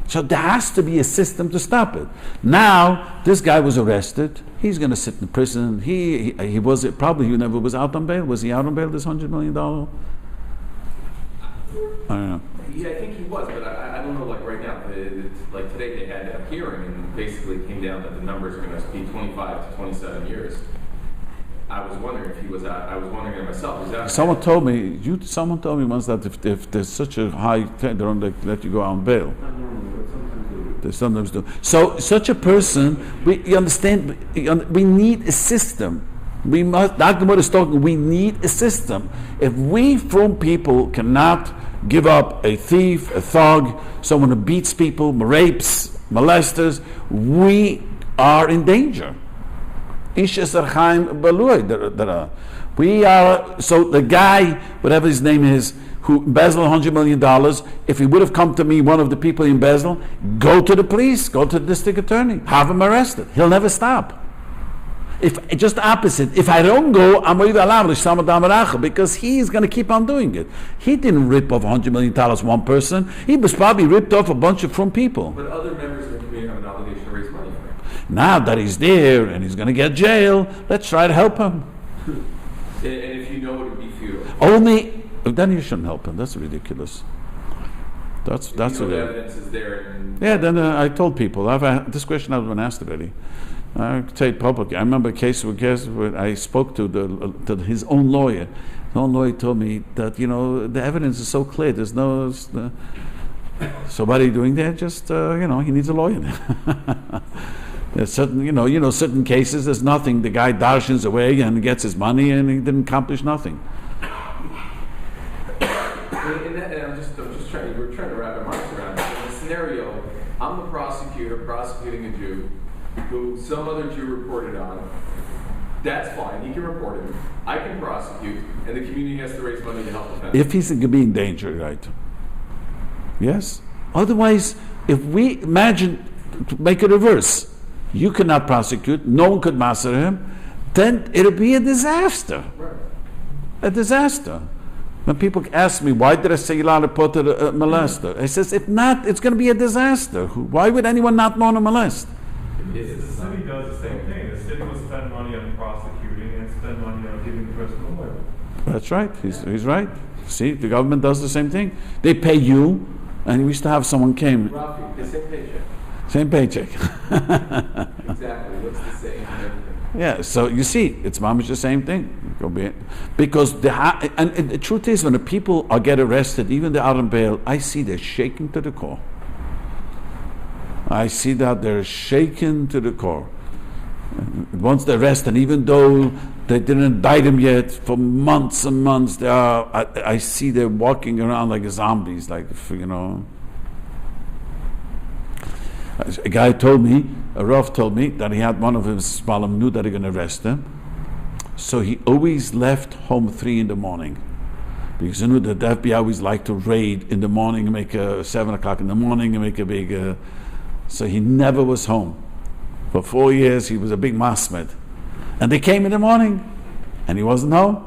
So there has to be a system to stop it. Now, this guy was arrested. He's going to sit in prison. He never was out on bail. Was he out on bail, this $100 million? I don't know. Yeah, I think he was, but I don't know, like right now, like today they had a hearing and basically came down that the numbers are going to be 25 to 27 years. I was wondering if he was out. I was wondering it myself. Someone told me once that if there's such a high, they don't let you go out on bail. Not normally, but sometimes they do. They sometimes do. So such a person, you understand, we need a system. We must, Dr. Mudd is talking, we need a system. If we from people cannot give up a thief, a thug, someone who beats people, rapes, molesters, we are in danger. We are, so the guy, whatever his name is, who embezzled $100 million, if he would have come to me, one of the people he embezzled, go to the police, go to the district attorney, have him arrested. He'll never stop. If just the opposite, if I don't go, I'm because he's going to keep on doing it. He didn't rip off $100 million one person. He was probably ripped off a bunch of from people. But other members of the community have an obligation to raise money for him. Now that he's there and he's going to get jail, let's try to help him. And if you know it would be futile. Then you shouldn't help him. That's ridiculous. That's the evidence is there. Yeah, then I told people. This question has been asked already. I say it publicly. I remember a case where I spoke to his own lawyer. His own lawyer told me that the evidence is so clear. There's no somebody doing that. Just he needs a lawyer. There's certain certain cases. There's nothing. The guy darshins away and gets his money, and he didn't accomplish nothing. We're trying to wrap our minds around it. In the scenario, I'm the prosecutor prosecuting a Jew who some other Jew reported on. That's fine. He can report him. I can prosecute, and the community has to raise money to help defend him. If he's going to be in danger, right? Yes. Otherwise, if we imagine to make a reverse, you cannot prosecute, no one could master him, then it'll be a disaster. Right. A disaster. When people ask me, why did I say you're allowed to put a molester? I says, if not, it's going to be a disaster. Why would anyone not want to molest? The city does the same thing. The city will spend money on prosecuting and spend money on giving the person a lawyer. That's right. He's right. See, the government does the same thing. They pay you, and we used to have someone came. Rafi, the same paycheck. Same paycheck. Exactly. What's the same? Yeah, so you see, it's much the same thing. Because and the truth is, when the people get arrested, even they're out on bail, I see they're shaking to the core. I see that they're shaken to the core. Once they're arrested, and even though they didn't indict them yet, for months and months, I see they're walking around like zombies, A guy told me, a Rav told me, that he had one of his Smalim knew that they're going to arrest him. So he always left home 3 a.m. Because he knew that the FBI always liked to raid in the morning and make 7 o'clock in the morning and make a big... so he never was home. For 4 years he was a big masmed. And they came in the morning and he wasn't home.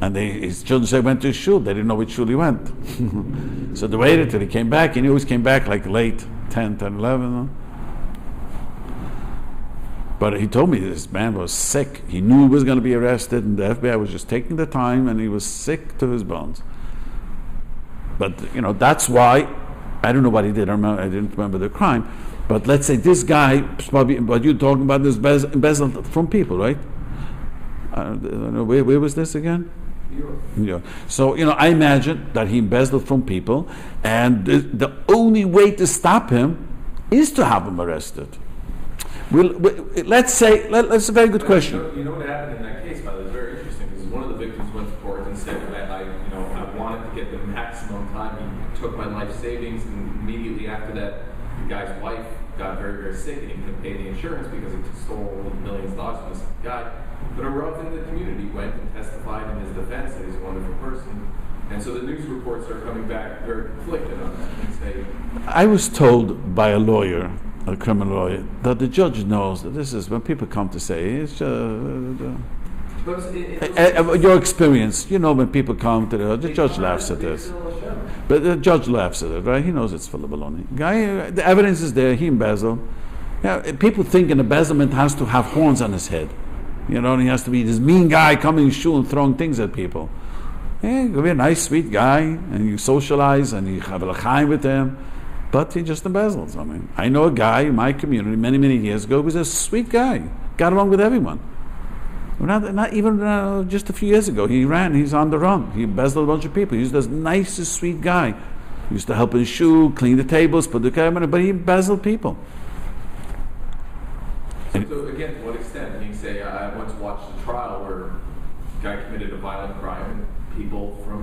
And his children said went to shul. They didn't know which shul he went. So they waited till he came back, and he always came back like late, 10, 11. But he told me this man was sick. He knew he was going to be arrested, and the FBI was just taking the time, and he was sick to his bones. But, that's why, I don't know what he did. I didn't remember the crime. But let's say this guy, probably, what you're talking about, is embezzled from people, right? Where was this again? Yeah. So, I imagine that he embezzled from people, and the only way to stop him is to have him arrested. Let's say, that's a very good question. You know what happened in that case, by the way, it's very interesting, because one of the victims went went to court and said, I wanted to get the maximum time. He took my life savings, and immediately after that, the guy's wife got very, very sick, and he couldn't pay the insurance because he stole millions of dollars from this guy. But a Rav in the community went and testified in his defense that he's a wonderful person. And so the news reports are coming back very conflicted on that and say, I was told by a lawyer, a criminal lawyer, that the judge knows that this is when people come to say it's your experience. You know, when people come to the judge laughs at this, but the judge laughs at it, right? He knows it's full of baloney. Guy, the evidence is there. He embezzled. Yeah, people think an embezzlement has to have horns on his head. You know, and he has to be this mean guy coming in shul and throwing things at people. Yeah, he could be a nice, sweet guy, and you socialize and you have a l'chaim with him, but he just embezzles. I mean, I know a guy in my community many, many years ago who was a sweet guy, got along with everyone. Not even just a few years ago, he's on the run. He embezzled a bunch of people. He was the nicest, sweet guy. He used to help in shul, clean the tables, put the camera, but he embezzled people. So again, to what extent? Can you say, I once watched a trial where a guy committed a violent crime and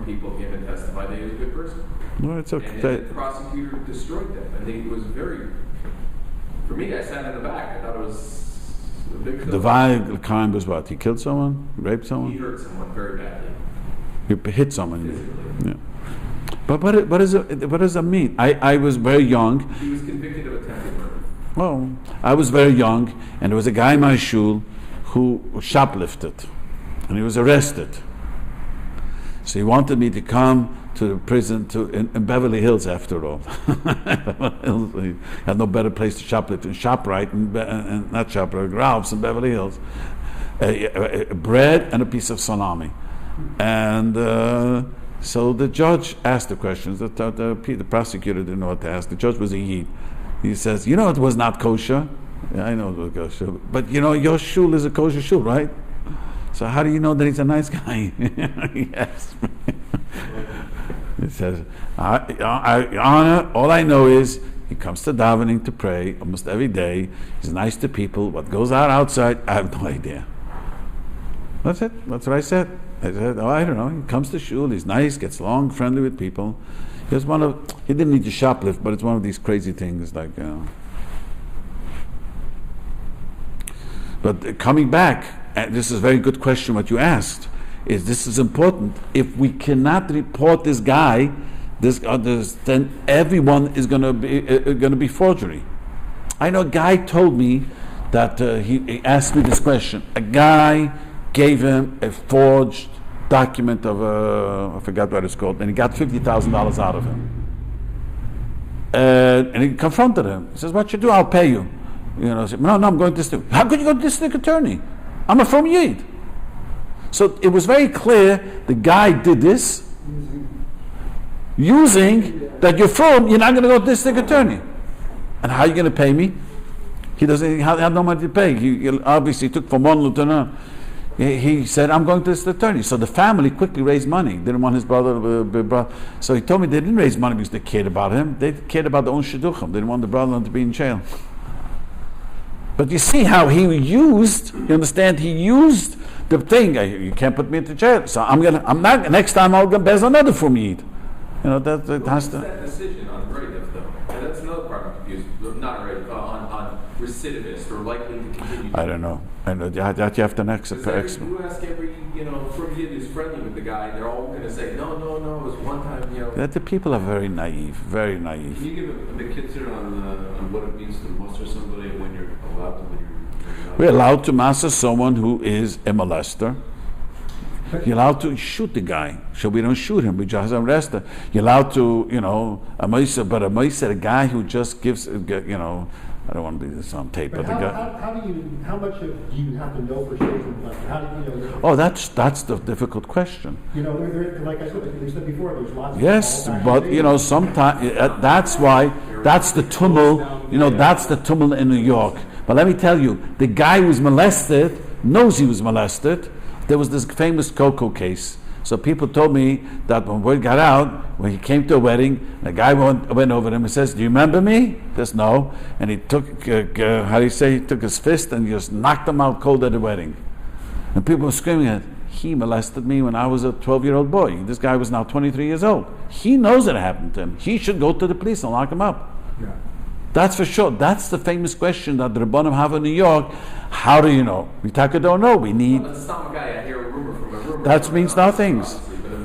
people came and testified that he was a good person. Well, it's okay. And the prosecutor destroyed them. I think it was very, for me, I sat in the back. I thought it was a big deal. The violent crime was what? He killed someone? Raped someone? He hurt someone very badly. He hit someone? Physically. Yeah. But what does that mean? I was very young. He was convicted of attempted murder. Well, I was very young, and there was a guy in my shul who shoplifted, and he was arrested. So he wanted me to come to the prison in Beverly Hills, after all. He had no better place to shoplift than ShopRite, and not ShopRite, Ralph's in Beverly Hills. Bread and a piece of salami. And so the judge asked the questions. The prosecutor didn't know what to ask. The judge was a Yid. He says, you know it was not kosher. Yeah, I know it was kosher. But you know, your shul is a kosher shul, right? So how do you know that he's a nice guy? Yes. He says, Honor, all I know is he comes to davening to pray almost every day. He's nice to people. What goes on outside, I have no idea. That's it. That's what I said. I said, I don't know. He comes to shul. He's nice, gets along, friendly with people. He didn't need to shoplift, but it's one of these crazy things, like, you know. But coming back, and this is a very good question what you asked, this is important. If we cannot report this guy, then everyone is going to be forgery. I know a guy told me that he asked me this question. A guy gave him a forged document of I forgot what it's called, and he got $50,000 out of him. And he confronted him. He says, "What you do? I'll pay you." You know, said, no, I'm going to district. How could you go to district attorney? I'm a from Yid. So it was very clear the guy did this using that you're from. You're not going to go to district attorney. And how are you going to pay me? He doesn't have no money to pay. He obviously took from one lieutenant. He said, I'm going to this attorney. So the family quickly raised money. They didn't want his brother to be brought. So he told me they didn't raise money because they cared about him. They cared about their own shidduchim. They didn't want the brother to be in jail. But you see how he used, you understand, he used the thing, you can't put me into jail. So next time I'll get another from Yid. You know, that has to. That decision on Raidif, though? And that's another part I'm confused. Not Raidif, on recidivist or likely to continue. I don't know. That you have to next. You ask every, from Yid who's friendly with the guy, they're all going to say, no, it was one time, That the people are very naive, very naive. Can you give a big kitzur on what it means to muster somebody when you're allowed to? We're allowed to master someone who is a molester. You're allowed to shoot the guy. So we don't shoot him, we just arrest him. You're allowed to, a guy who just gives, I don't want to do this on tape, but the guy. How much do you have to know for sure? How do you know? Oh, that's the difficult question. Like I said before, there's lots. Yes, but sometimes that's why that's the tumult. That's the tumult in New York. But let me tell you, the guy who was molested knows he was molested. There was this famous Coco case. So people told me that when word got out, when he came to a wedding, the guy went over to him and says, "Do you remember me?" He says, "No." And he took, he took his fist and just knocked him out cold at the wedding. And people were screaming at him, he molested me when I was a 12-year-old boy. This guy was now 23 years old. He knows it happened to him. He should go to the police and lock him up. Yeah. That's for sure. That's the famous question that the Rabbanim have in New York. How do you know? We don't know. We need. That means nothing.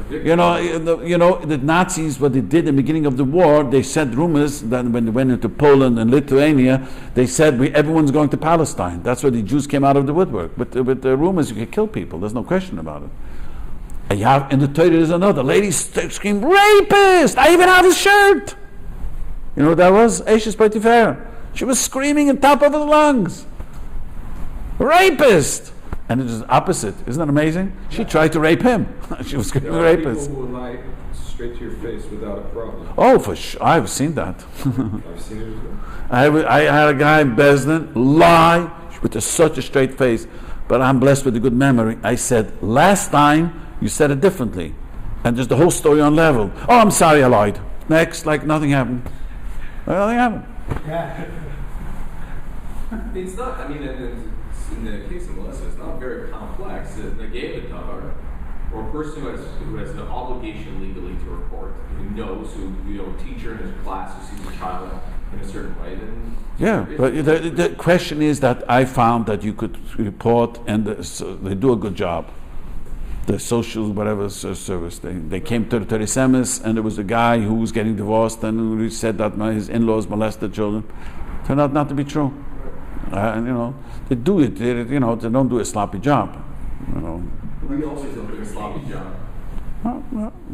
You know, the Nazis, what they did in the beginning of the war, they said rumors that when they went into Poland and Lithuania, they said everyone's going to Palestine. That's why the Jews came out of the woodwork. With the rumors, you could kill people. There's no question about it. And you have, in the Torah, there's another lady screamed, "Rapist! I even have his shirt." You know what that was? Ashes Potiphar. She was screaming in top of her lungs. Rapist! And it was opposite. Isn't that amazing? She tried to rape him. She was screaming rapist. People who will lie straight to your face without a problem. Oh, for sure. I've seen that. I've seen it as well. I had a guy in Beslan lie with such a straight face. But I'm blessed with a good memory. I said, last time you said it differently. And just the whole story on level. Oh, I'm sorry I lied. Next, like nothing happened. Nothing happened. Yeah. It's not, I mean, in the case of Melissa, it's not very complex. The Tauber, or a person who has an obligation legally to report, who knows, a teacher in his class who sees a child in a certain way, then... Yeah, but the question is that I found that you could report, and so they do a good job. The social whatever service, they came to the Teresemis, and there was a guy who was getting divorced, and he said that his in-laws molested children. Turned out not to be true. They do it. They don't do a sloppy job. We also don't do a sloppy job.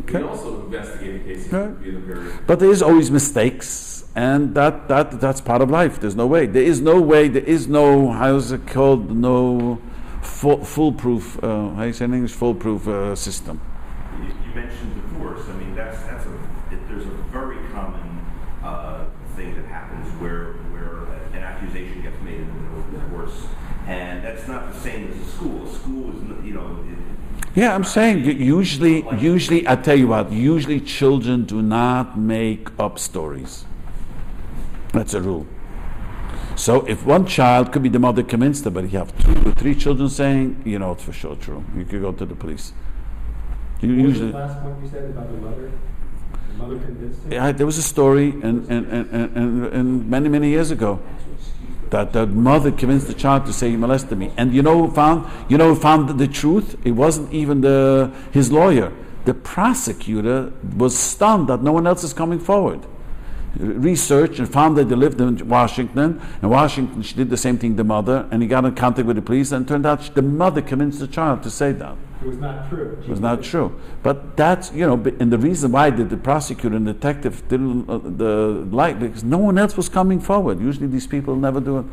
Okay. We also investigate cases. Okay. But there is always mistakes, and that's part of life. There's no way. There is no, how's it called, no foolproof, how do you say in English, foolproof system. You mentioned divorce. I mean, there's a very common thing that happens where an accusation gets made in the middle of the divorce, and that's not the same as a school. A school is, yeah, I'm saying usually I tell you what. Usually, children do not make up stories. That's a rule. So if one child could be the mother convinced her, but you have 2 or 3 children saying, it's for sure true. You could go to the police. What was the last point you said about the mother? The mother convinced him? Yeah, there was a story and many years ago that the mother convinced the child to say he molested me. And you know who found the truth? It wasn't even his lawyer. The prosecutor was stunned that no one else is coming forward. Researched and found that they lived in Washington. In Washington, she did the same thing, the mother, and he got in contact with the police, and it turned out the mother convinced the child to say that. It was not true. It was not true. But that's, and the reason why the prosecutor and detective didn't because no one else was coming forward. Usually these people never do it.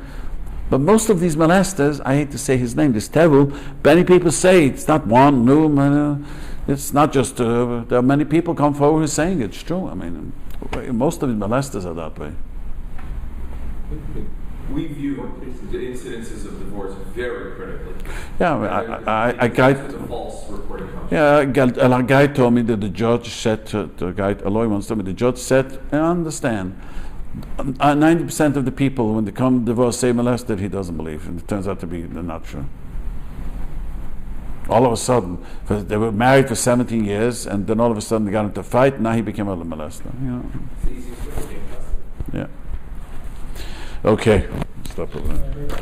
But most of these molesters, I hate to say his name, this Tauber, many people say it's not one, no, it's not just, there are many people come forward who are saying it's true. I mean, most of the molesters are that way. We view the incidences of divorce very critically. Yeah, a guy told me that the judge said to a guy, a lawyer once told me, the judge said, I understand, 90% of the people when they come to divorce say molested, he doesn't believe, and it turns out to be not true. All of a sudden, they were married for 17 years, and then all of a sudden they got into a fight, and now he became a molester. It's easy to Yeah. Okay. Stop over there.